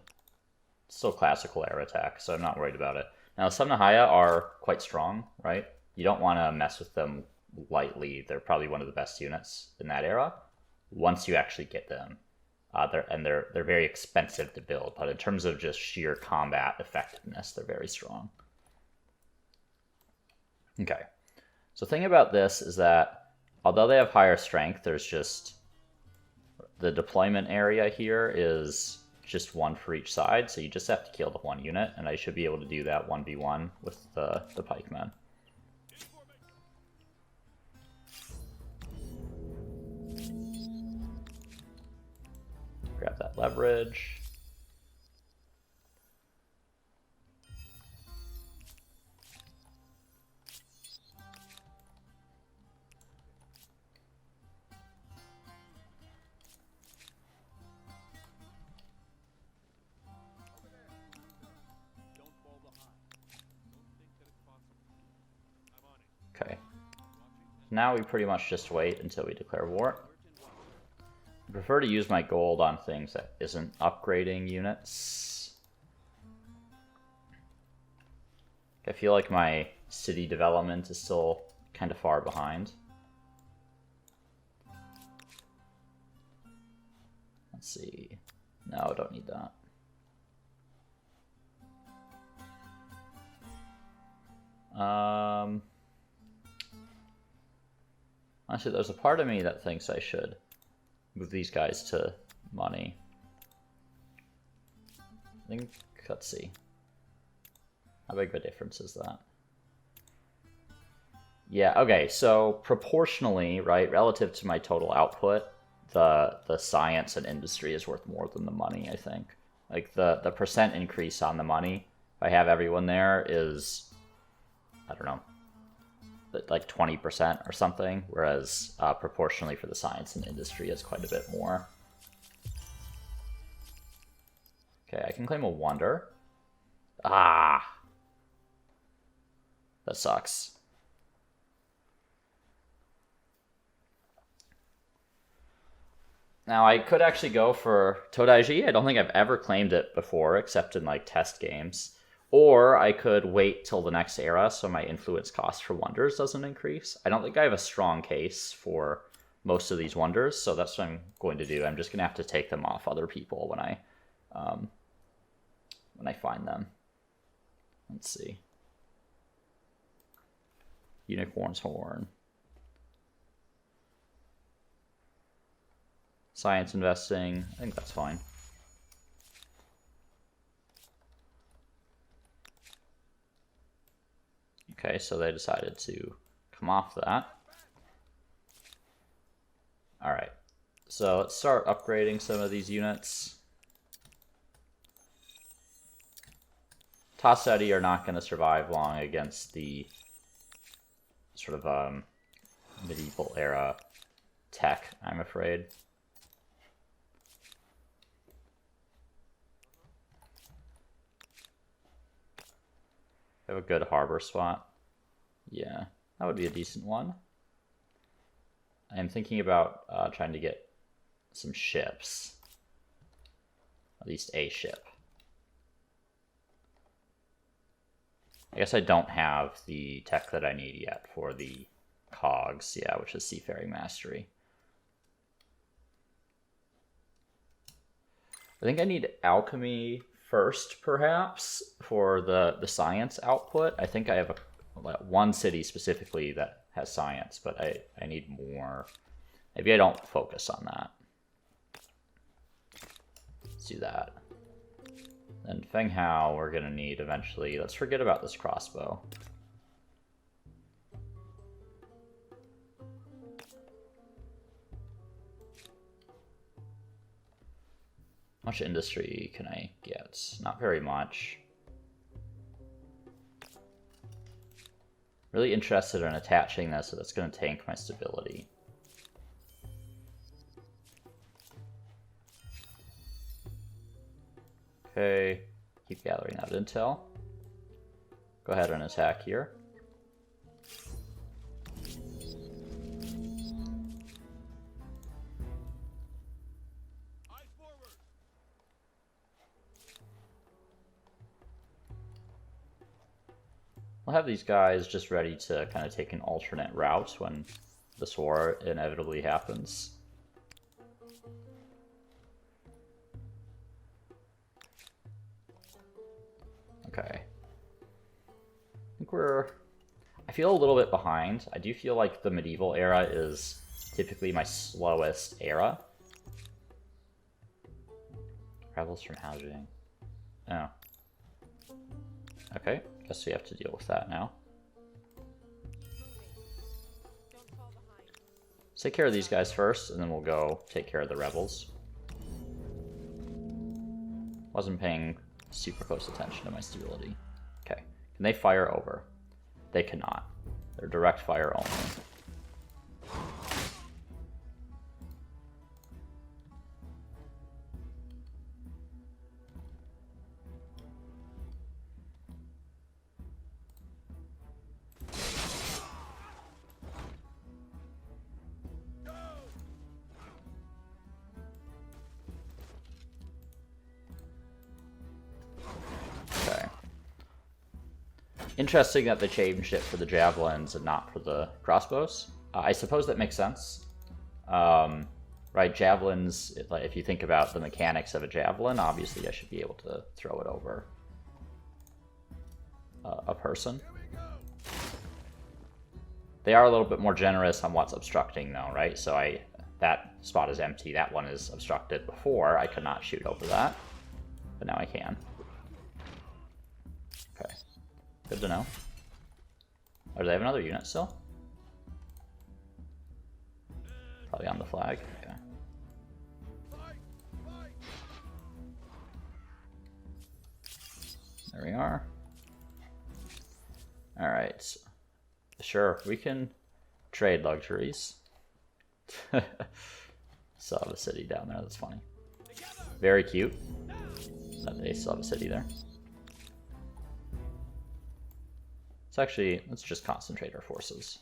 It's still classical air attack, so I'm not worried about it. Now, Samnahaya are quite strong, right? You don't want to mess with them lightly. They're probably one of the best units in that era. Once you actually get them, they're very expensive to build, but in terms of just sheer combat effectiveness, they're very strong. Okay, so the thing about this is that although they have higher strength, there's just the deployment area here is just 1 for each side, so you just have to kill the 1 unit, and I should be able to do that 1v1 with the pikemen. Grab that leverage. Okay. Now we pretty much just wait until we declare war. I prefer to use my gold on things that isn't upgrading units. I feel like my city development is still kind of far behind. Let's see. No, I don't need that. Actually, there's a part of me that thinks I should move these guys to money. I think, let's see. How big of a difference is that? Yeah, okay, so proportionally, right, relative to my total output, the science and industry is worth more than the money, I think. Like, the percent increase on the money, if I have everyone there, is, I don't know, like 20% or something, whereas proportionally for the science and industry is quite a bit more. Okay, I can claim a wonder. Ah! That sucks. Now, I could actually go for Todaiji. I don't think I've ever claimed it before, except in, like, test games. Or I could wait till the next era so my influence cost for wonders doesn't increase. I don't think I have a strong case for most of these wonders, so that's what I'm going to do. I'm just going to have to take them off other people when I find them. Let's see. Unicorn's Horn. Science investing. I think that's fine. Okay, so they decided to come off that. Alright, so let's start upgrading some of these units. Tasseti are not going to survive long against the sort of medieval era tech, I'm afraid. Have a good harbor spot. Yeah, that would be a decent one. I'm thinking about trying to get some ships. At least a ship. I guess I don't have the tech that I need yet for the cogs, yeah, which is Seafaring Mastery. I think I need alchemy first, perhaps, for the science output. I think I have one city specifically that has science, but I need more. Maybe I don't focus on that. Let's do that. Then Feng Hao we're going to need eventually. Let's forget about this crossbow. How much industry can I get? Not very much. Really interested in attaching this, so that's going to tank my stability. Okay, keep gathering that intel. Go ahead and attack here. I'll have these guys just ready to kind of take an alternate route when this war inevitably happens. Okay. I feel a little bit behind. I do feel like the medieval era is typically my slowest era. Rebels from Housing. Oh. Okay, guess we have to deal with that now. Let's take care of these guys first, and then we'll go take care of the rebels. Wasn't paying super close attention to my stability. Okay, can they fire over? They cannot. They're direct fire only. Interesting that they changed it for the javelins and not for the crossbows. I suppose that makes sense. Right, javelins, if you think about the mechanics of a javelin, obviously I should be able to throw it over a person. They are a little bit more generous on what's obstructing though, right? So that spot is empty. That one is obstructed. Before, I could not shoot over that, but now I can. Okay, good to know. Oh, do they have another unit still? Probably on the flag. Okay. There we are. Alright. Sure, we can trade luxuries. Still have a city down there, that's funny. Very cute that they still have a city there. Let's just concentrate our forces.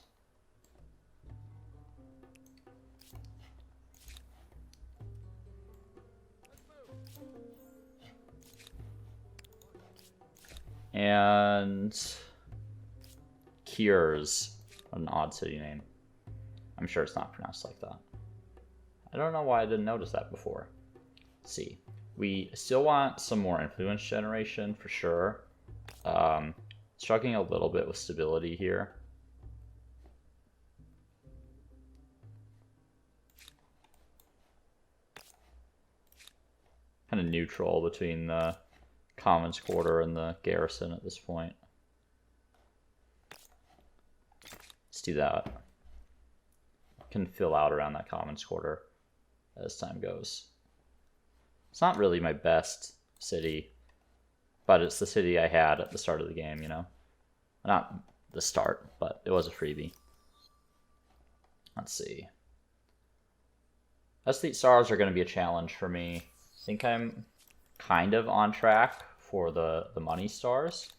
And Cures, what an odd city name. I'm sure it's not pronounced like that. I don't know why I didn't notice that before. Let's see. We still want some more influence generation for sure. Struggling a little bit with stability here. Kind of neutral between the Commons Quarter and the garrison at this point. Let's do that. Can fill out around that Commons Quarter as time goes. It's not really my best city, but it's the city I had at the start of the game, you know? Not the start, but it was a freebie. Let's see. Aesthete stars are going to be a challenge for me. I think I'm kind of on track for the money stars.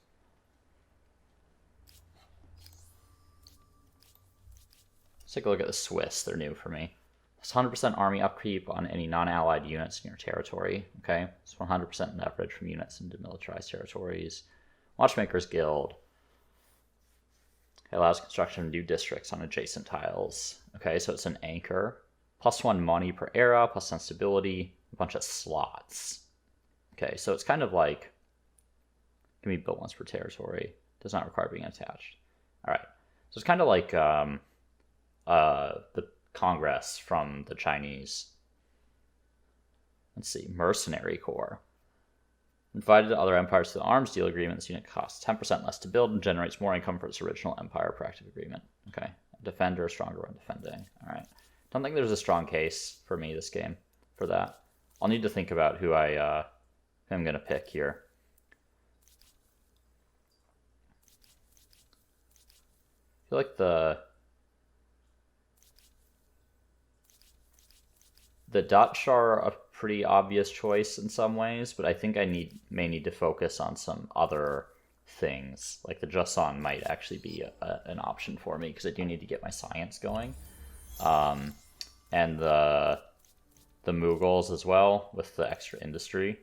Let's take a look at the Swiss. They're new for me. It's 100% army upkeep on any non-allied units in your territory. Okay, it's 100% leverage from units in demilitarized territories. Watchmaker's Guild. It allows construction of new districts on adjacent tiles. Okay, so it's an anchor. +1 money per era, +10 stability, a bunch of slots. Okay, so it's kind of like, can be built once per territory. Does not require being attached. All right, so it's kind of like the Congress from the Chinese. Let's see, Mercenary Corps. Invited to other empires to the arms deal agreement, this unit costs 10% less to build and generates more income for its original empire per active agreement. Okay, defender, stronger when defending. All right, don't think there's a strong case for me this game for that. I'll need to think about who I'm gonna pick here. I feel like the Dutch are a pretty obvious choice in some ways, but I think I may need to focus on some other things. Like the Joseon might actually be an option for me because I do need to get my science going, and the Mughals as well with the extra industry.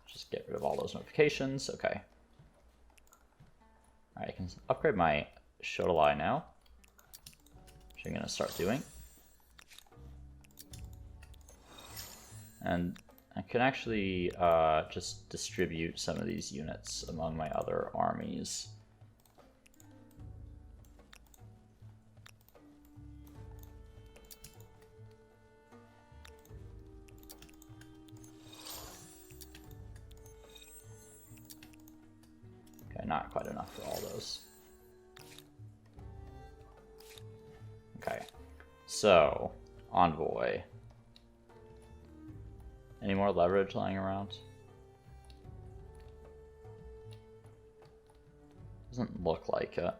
Just get rid of all those notifications. Okay. All right, I can upgrade my Shodelai now, which I'm going to start doing. And I can actually just distribute some of these units among my other armies. Okay, not quite enough for all those. Okay, so Envoy. Any more leverage lying around? Doesn't look like it.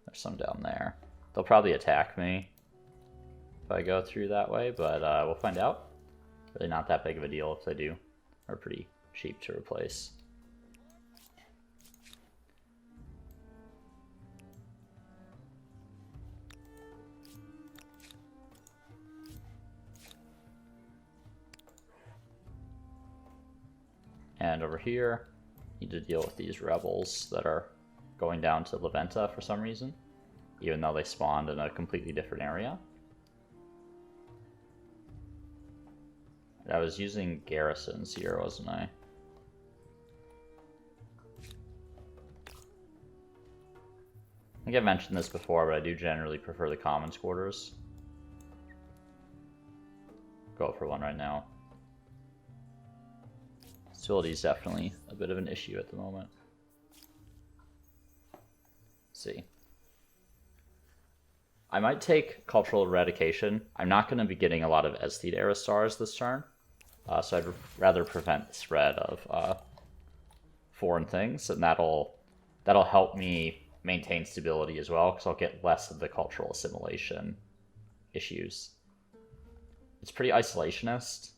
There's some down there. They'll probably attack me if I go through that way, but we'll find out. Really not that big of a deal if they do. They're pretty cheap to replace. And over here, need to deal with these rebels that are going down to Leventa for some reason, even though they spawned in a completely different area. I was using garrisons here, wasn't I? think I mentioned this before, but I do generally prefer the commons quarters. Go for one right now. Stability is definitely a bit of an issue at the moment. Let's see. I might take Cultural Eradication. I'm not going to be getting a lot of Aesthete era stars this turn, so I'd rather prevent the spread of foreign things, and that'll help me maintain stability as well, because I'll get less of the cultural assimilation issues. It's pretty isolationist,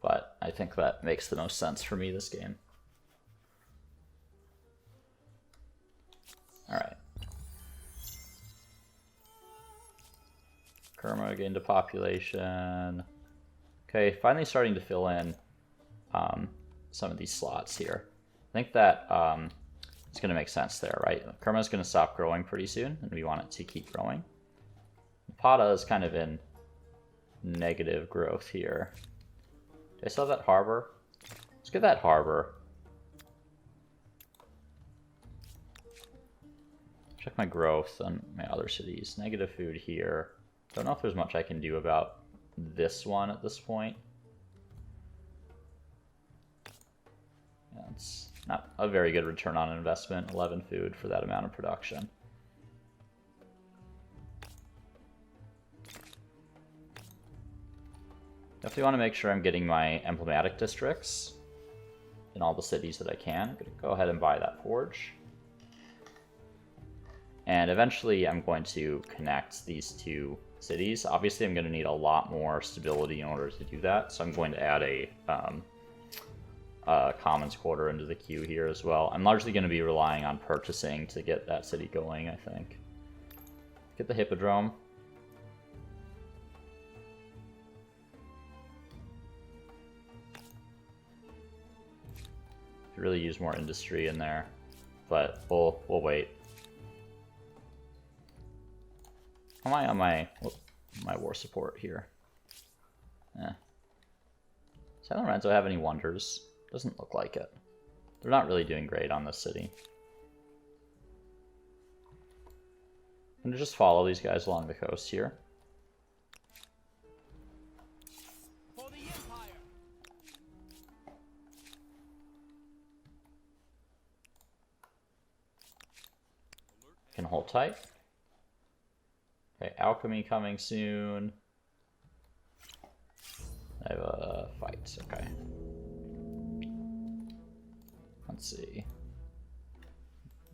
but I think that makes the most sense for me this game. Alright. Kerma gained a population. Okay, finally starting to fill in some of these slots here. I think that it's going to make sense there, right? Kerma's going to stop growing pretty soon, and we want it to keep growing. Pata is kind of in negative growth here. Do I still have that harbor? Let's get that harbor. Check my growth on my other cities. Negative food here. Don't know if there's much I can do about this one at this point. Yeah, it's not a very good return on investment. 11 food for that amount of production. Definitely want to make sure I'm getting my emblematic districts in all the cities that I can. I'm going to go ahead and buy that forge. And eventually I'm going to connect these two cities. Obviously I'm going to need a lot more stability in order to do that, so I'm going to add a commons quarter into the queue here as well. I'm largely going to be relying on purchasing to get that city going, I think. Get the Hippodrome. Could really use more industry in there, but we'll wait. Am I on my war support here? Eh. San Lorenzo have any wonders? Doesn't look like it. They're not really doing great on this city. I'm gonna just follow these guys along the coast here. For the Empire. Can hold tight. Okay, alchemy coming soon. I have a fight, okay. Let's see.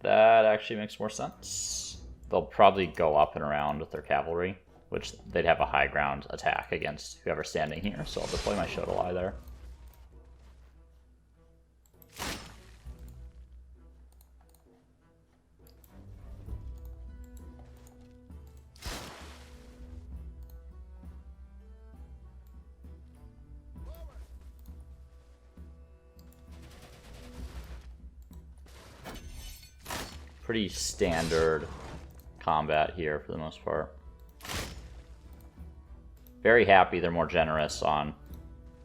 That actually makes more sense. They'll probably go up and around with their cavalry, which they'd have a high ground attack against whoever's standing here, so I'll deploy my Shodelai there. Pretty standard combat here for the most part. Very happy they're more generous on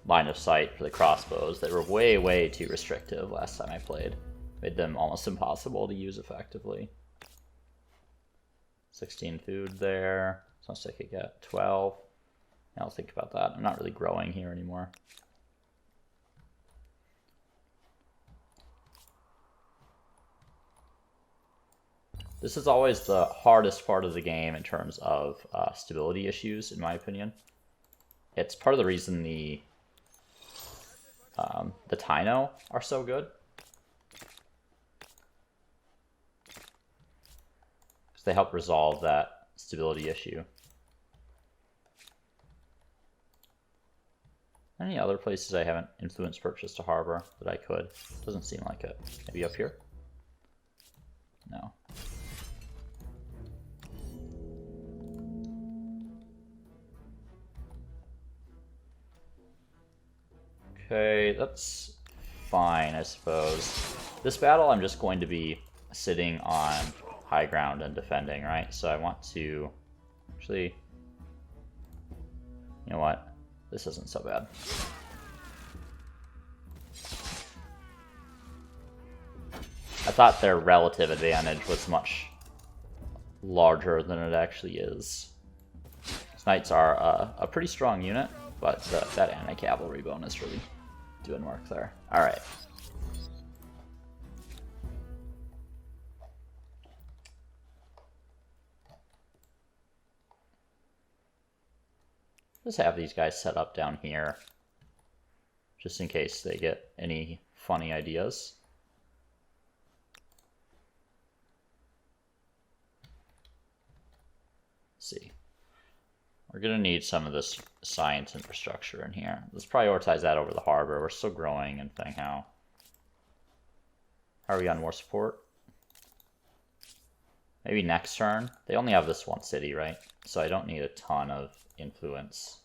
line of sight for the crossbows. They were way too restrictive last time I played. Made them almost impossible to use effectively. 16 food there. So I could get 12. I'll think about that. I'm not really growing here anymore. This is always the hardest part of the game in terms of stability issues, in my opinion. It's part of the reason the Taino are so good. Because they help resolve that stability issue. Any other places I haven't influenced purchased a harbor that I could? Doesn't seem like it. Maybe up here? No. Okay, that's fine, I suppose. This battle, I'm just going to be sitting on high ground and defending, right? So I want to actually, you know what? This isn't so bad. I thought their relative advantage was much larger than it actually is. Knights are a pretty strong unit, but that anti-cavalry bonus really doing work there. Alright. Just have these guys set up down here, just in case they get any funny ideas. Let's see. We're going to need some of this science infrastructure in here. Let's prioritize that over the harbor. We're still growing and thing how. How are we on war support? Maybe next turn. They only have this one city, right? So I don't need a ton of influence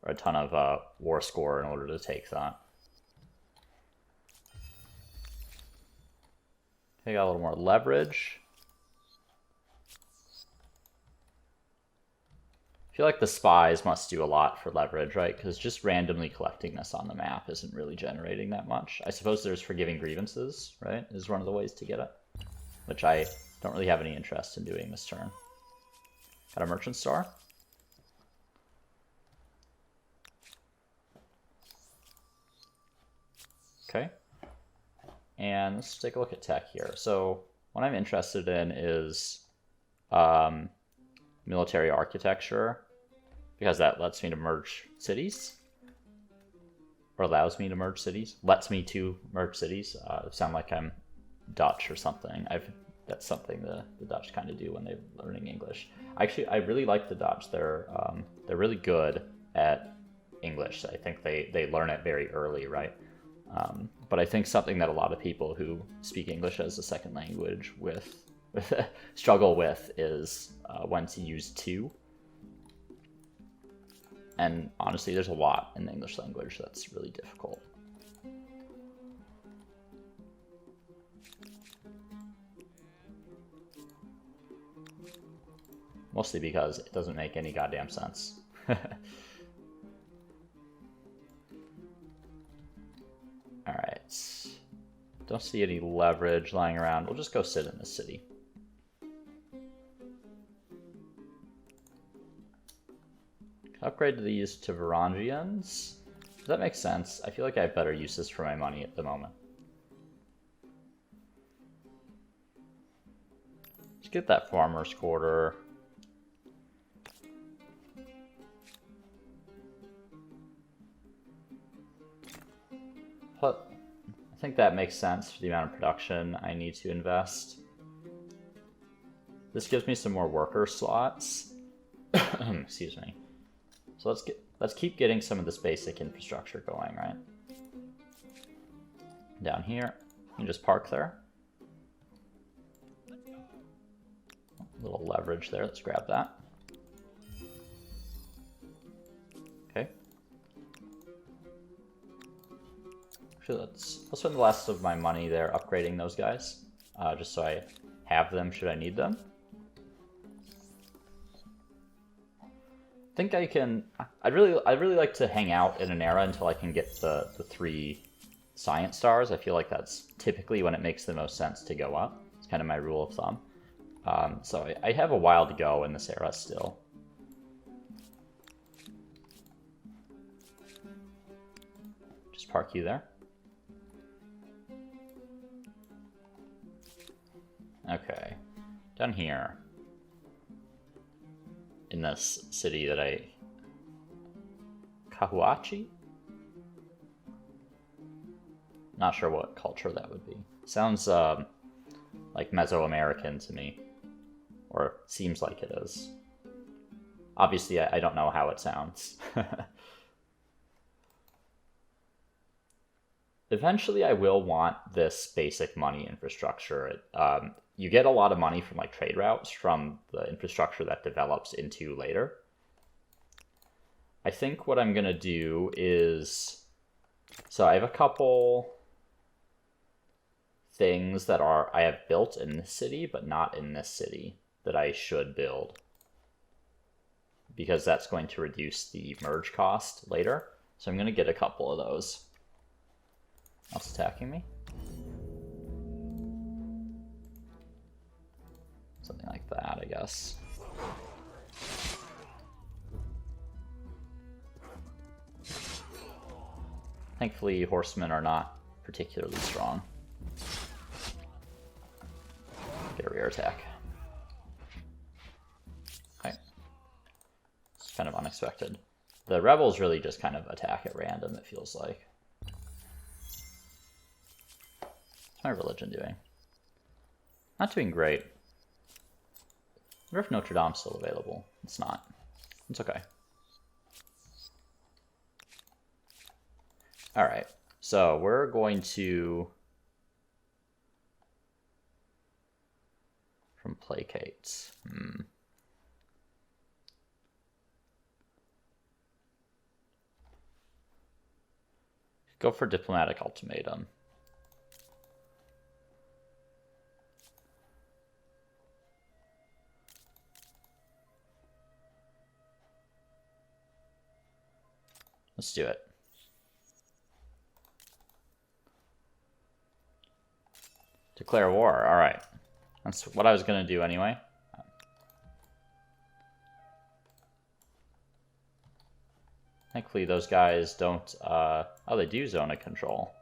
or a ton of war score in order to take that. Okay, got a little more leverage. I feel like the spies must do a lot for leverage, right? Because just randomly collecting this on the map isn't really generating that much. I suppose there's forgiving grievances, right? Is one of the ways to get it, which I don't really have any interest in doing this turn. Got a merchant star. Okay. And let's take a look at tech here. So what I'm interested in is military architecture, because that lets me to merge cities, or allows me to merge cities. Lets me to merge cities. Sound like I'm Dutch or something. That's something the Dutch kind of do when they're learning English. Actually, I really like the Dutch. They're really good at English. I think they learn it very early, right? But I think something that a lot of people who speak English as a second language struggle with is when to use to. And honestly, there's a lot in the English language that's really difficult. Mostly because it doesn't make any goddamn sense. Alright. Don't see any leverage lying around. We'll just go sit in this city. Upgrade these to Varangians. Does that make sense? I feel like I have better uses for my money at the moment. Let's get that farmer's quarter. But I think that makes sense for the amount of production I need to invest. This gives me some more worker slots. Excuse me. So let's keep getting some of this basic infrastructure going, right? Down here, you can just park there. A little leverage there. Let's grab that. Okay. Actually, I'll spend the last of my money there upgrading those guys, just so I have them should I need them. I think I can. I'd really like to hang out in an era until I can get the 3 science stars. I feel like that's typically when it makes the most sense to go up. It's kind of my rule of thumb. So I have a while to go in this era still. Just park you there. Okay, down here. In this city that Kahuachi? Not sure what culture that would be. Sounds like Mesoamerican to me. Or seems like it is. Obviously, I don't know how it sounds. Eventually, I will want this basic money infrastructure. You get a lot of money from like trade routes from the infrastructure that develops into later. I think what I'm gonna do is, so I have a couple things that I have built in this city, but not in this city, that I should build, because that's going to reduce the merge cost later. So I'm gonna get a couple of those. What's attacking me? Something like that, I guess. Thankfully, horsemen are not particularly strong. Get a rear attack. Okay. It's kind of unexpected. The rebels really just kind of attack at random, it feels like. What's my religion doing? Not doing great. I wonder if Notre Dame's still available. It's not. It's okay. Alright, so we're going to... From placate. Go for diplomatic ultimatum. Let's do it. Declare war. All right. That's what I was going to do anyway. Thankfully, those guys don't... oh, they do zone of control.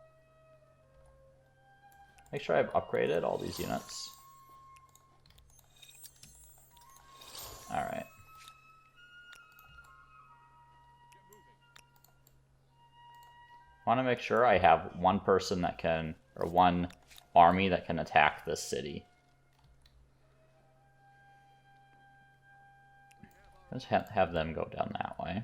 Make sure I've upgraded all these units. Alright. I want to make sure I have one person that can... or one army that can attack this city. Let's have them go down that way.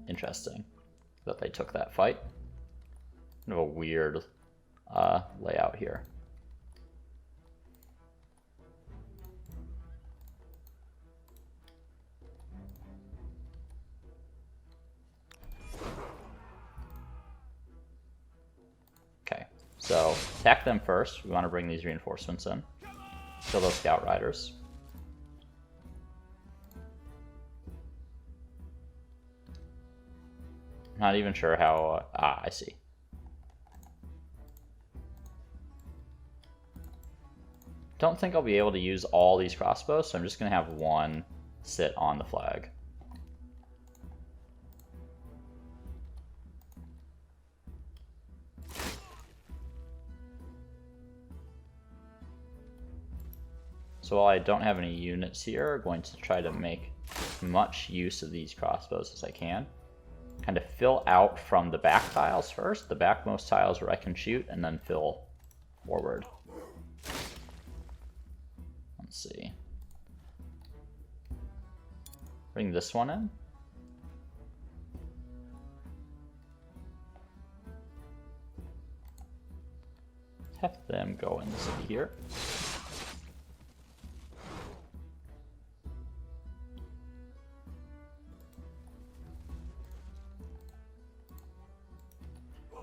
Interesting that they took that fight. Kind of a weird layout here. Okay, so attack them first. We want to bring these reinforcements in. Kill those scout riders. Not even sure how... I see. Don't think I'll be able to use all these crossbows, so I'm just going to have one sit on the flag. So while I don't have any units here, I'm going to try to make as much use of these crossbows as I can. Kind of fill out from the back tiles first, the backmost tiles where I can shoot, and then fill forward. Let's see. Bring this one in. Have them go in the city here.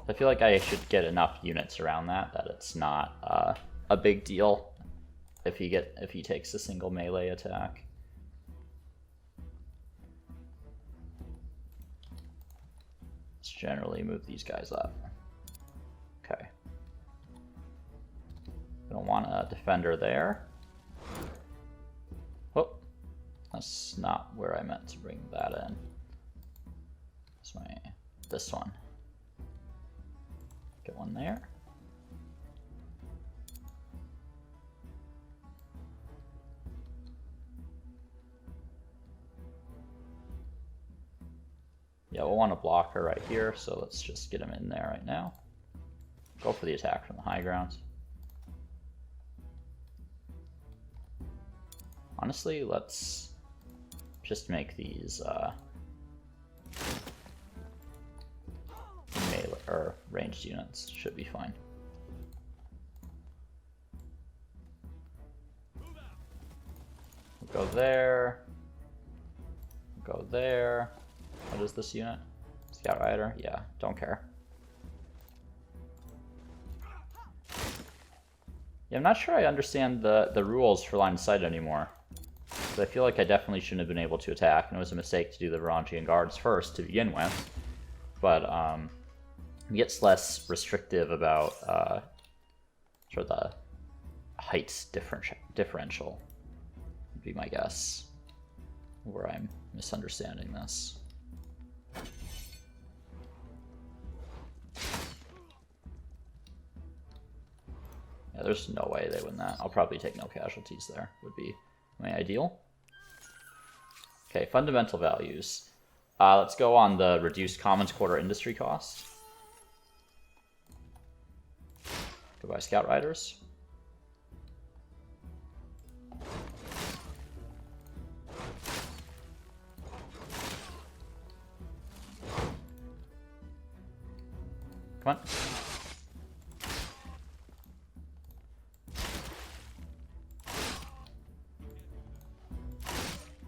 I feel like I should get enough units around that it's not a big deal if he takes a single melee attack. Let's generally move these guys up. Okay. We don't want a defender there. Oh, that's not where I meant to bring that in. It's this one. Get one there. Yeah, we'll want to block her right here, so let's just get him in there right now. Go for the attack from the high ground. Honestly, let's just make these melee or ranged units. Should be fine. We'll go there. We'll go there. What is this unit? Scout Rider? Yeah, don't care. Yeah, I'm not sure I understand the rules for line of sight anymore. I feel like I definitely shouldn't have been able to attack, and it was a mistake to do the Varangian Guards first to begin with. But It gets less restrictive about sort of the height differential, would be my guess, where I'm misunderstanding this. Yeah, there's no way they win that. I'll probably take no casualties there, would be my ideal. Okay, fundamental values. Let's go on the reduced commons quarter industry cost. Goodbye, scout riders. Come on.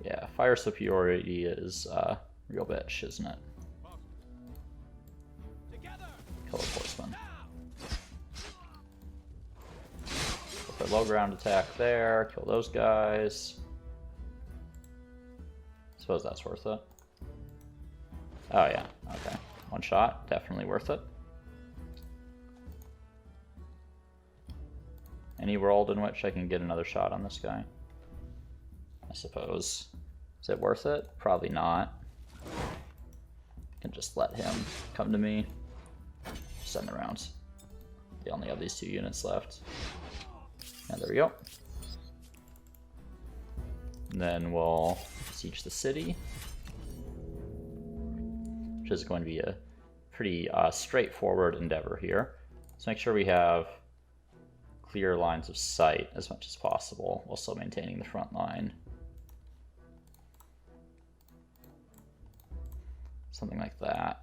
Yeah, fire superiority is real bitch, isn't it? Kill the horseman. Put low ground attack there, kill those guys. Suppose that's worth it. Oh yeah, okay. One shot, definitely worth it. Any world in which I can get another shot on this guy? I suppose. Is it worth it? Probably not. I can just let him come to me. Send the rounds. They only have these 2 units left. And there we go. And then we'll siege the city, which is going to be a pretty straightforward endeavor here. Let's make sure we have clear lines of sight as much as possible while still maintaining the front line. Something like that.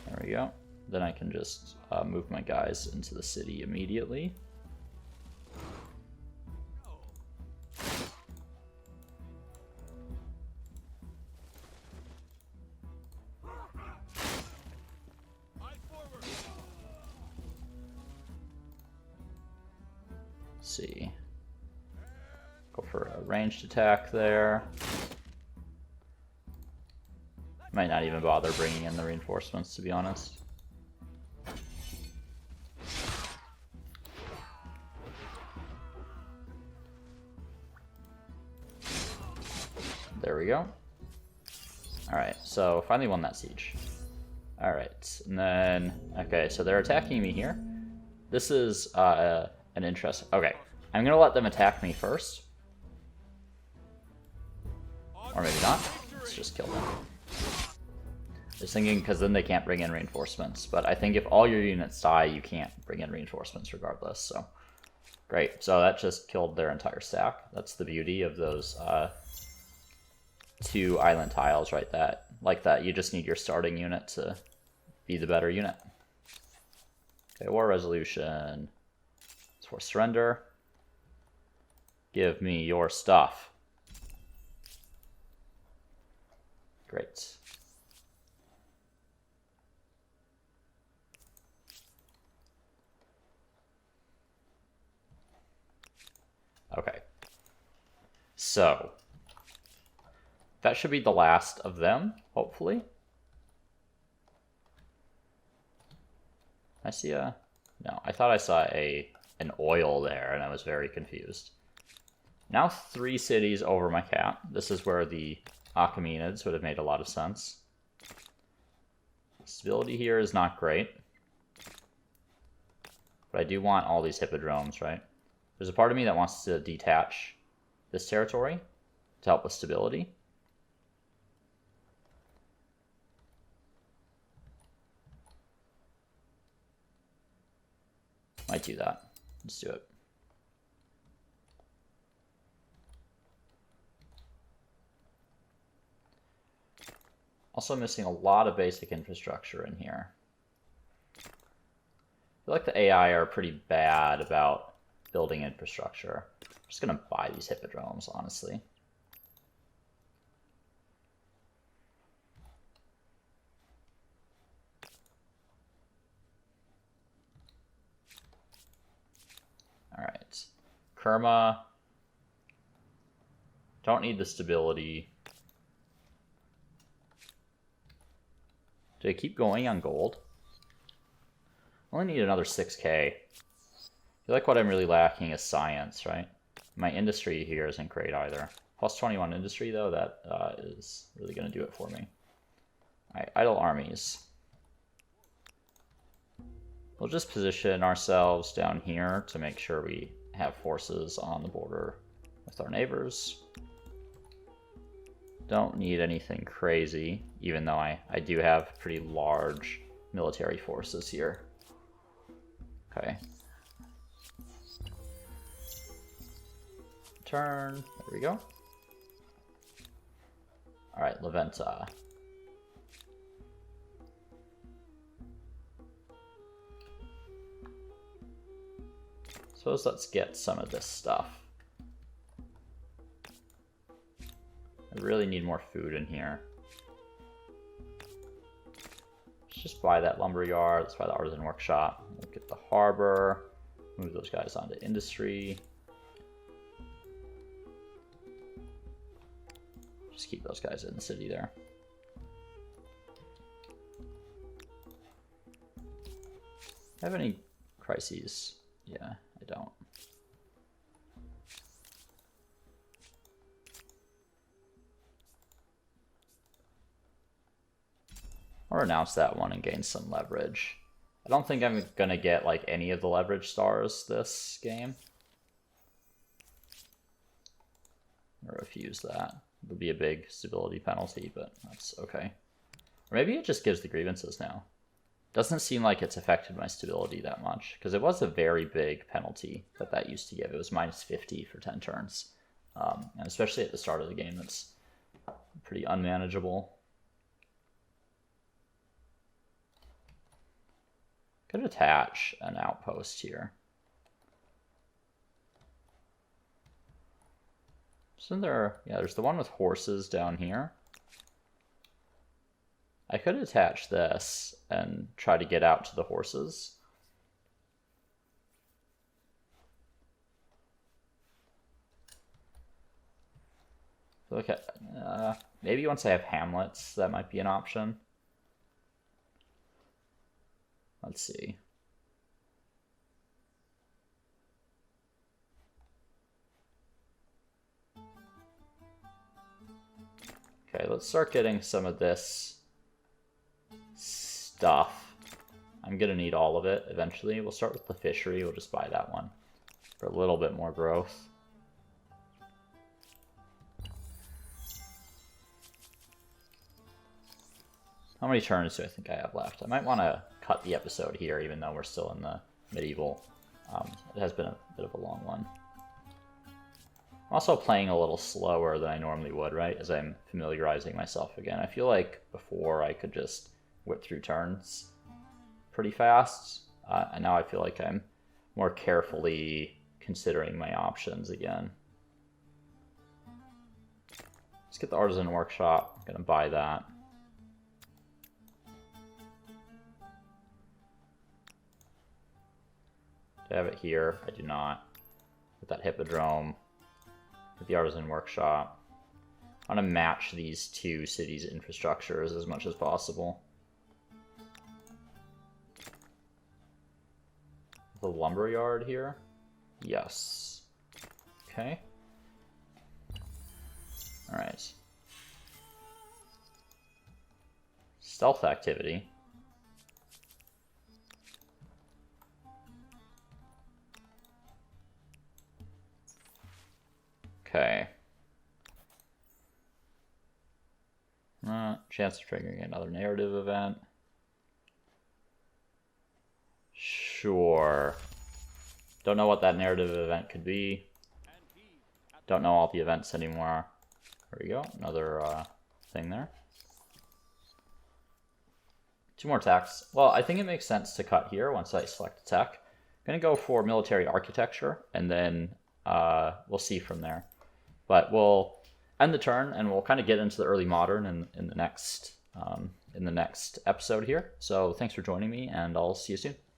There we go. Then I can just move my guys into the city immediately. Let's see. Go for a ranged attack there. Might not even bother bringing in the reinforcements, to be honest. There we go. Alright, so finally won that siege. Alright, and then... Okay, so they're attacking me here. This is an interest... Okay, I'm going to let them attack me first. Or maybe not. Let's just kill them. Just thinking, because then they can't bring in reinforcements. But I think if all your units die, you can't bring in reinforcements regardless. So great. So that just killed their entire stack. That's the beauty of those 2 island tiles, right? Like that. You just need your starting unit to be the better unit. Okay, war resolution. It's for surrender. Give me your stuff. Great. Okay. So, that should be the last of them, hopefully. I see a... No, I thought I saw an oil there, and I was very confused. Now 3 cities over my cap. This is where the Achaemenids would have made a lot of sense. Stability here is not great. But I do want all these hippodromes, right? There's a part of me that wants to detach this territory to help with stability. Might do that. Let's do it. Also missing a lot of basic infrastructure in here. I feel like the AI are pretty bad about building infrastructure. I'm just gonna buy these hippodromes, honestly. Alright. Kerma. Don't need the stability. Do I keep going on gold? I only need another 6k. I feel like what I'm really lacking is science, right? My industry here isn't great either. Plus 21 industry, though, that is really going to do it for me. Alright, idle armies. We'll just position ourselves down here to make sure we have forces on the border with our neighbors. Don't need anything crazy, even though I do have pretty large military forces here. Okay. Turn. There we go. Alright, Leventa. Suppose let's get some of this stuff. I really need more food in here. Let's just buy that lumber yard. Let's buy the artisan workshop. We'll get the harbor. Move those guys onto industry. Just keep those guys in the city there. Have any crises? Yeah, I don't. I'll renounce that one and gain some leverage. I don't think I'm gonna get like any of the leverage stars this game. I'll refuse that. It'll be a big stability penalty, but that's okay. Or maybe it just gives the grievances now. Doesn't seem like it's affected my stability that much, because it was a very big penalty that used to give. It was minus 50 for 10 turns. And especially at the start of the game, it's pretty unmanageable. Could attach an outpost here. So there, yeah, there's the one with horses down here. I could attach this and try to get out to the horses. Look at, maybe once I have hamlets, that might be an option. Let's see. Okay, let's start getting some of this stuff. I'm gonna need all of it eventually. We'll start with the fishery. We'll just buy that one for a little bit more growth. How many turns do I think I have left? I might want to cut the episode here, even though we're still in the medieval. It has been a bit of a long one. I'm also playing a little slower than I normally would, right? As I'm familiarizing myself again. I feel like before I could just whip through turns pretty fast. And now I feel like I'm more carefully considering my options again. Let's get the artisan workshop. I'm gonna buy that. Do I have it here? I do not. With that hippodrome. With the artisan workshop. I want to match these two cities' infrastructures as much as possible. The lumber yard here? Yes. Okay. Alright. Stealth activity. Okay. Chance of triggering another narrative event. Sure. Don't know what that narrative event could be. Don't know all the events anymore. There we go. Another thing there. 2 more attacks. Well, I think it makes sense to cut here once I select a tech. I'm going to go for military architecture, and then we'll see from there. But we'll end the turn, and we'll kind of get into the early modern in the next episode here. So thanks for joining me, and I'll see you soon.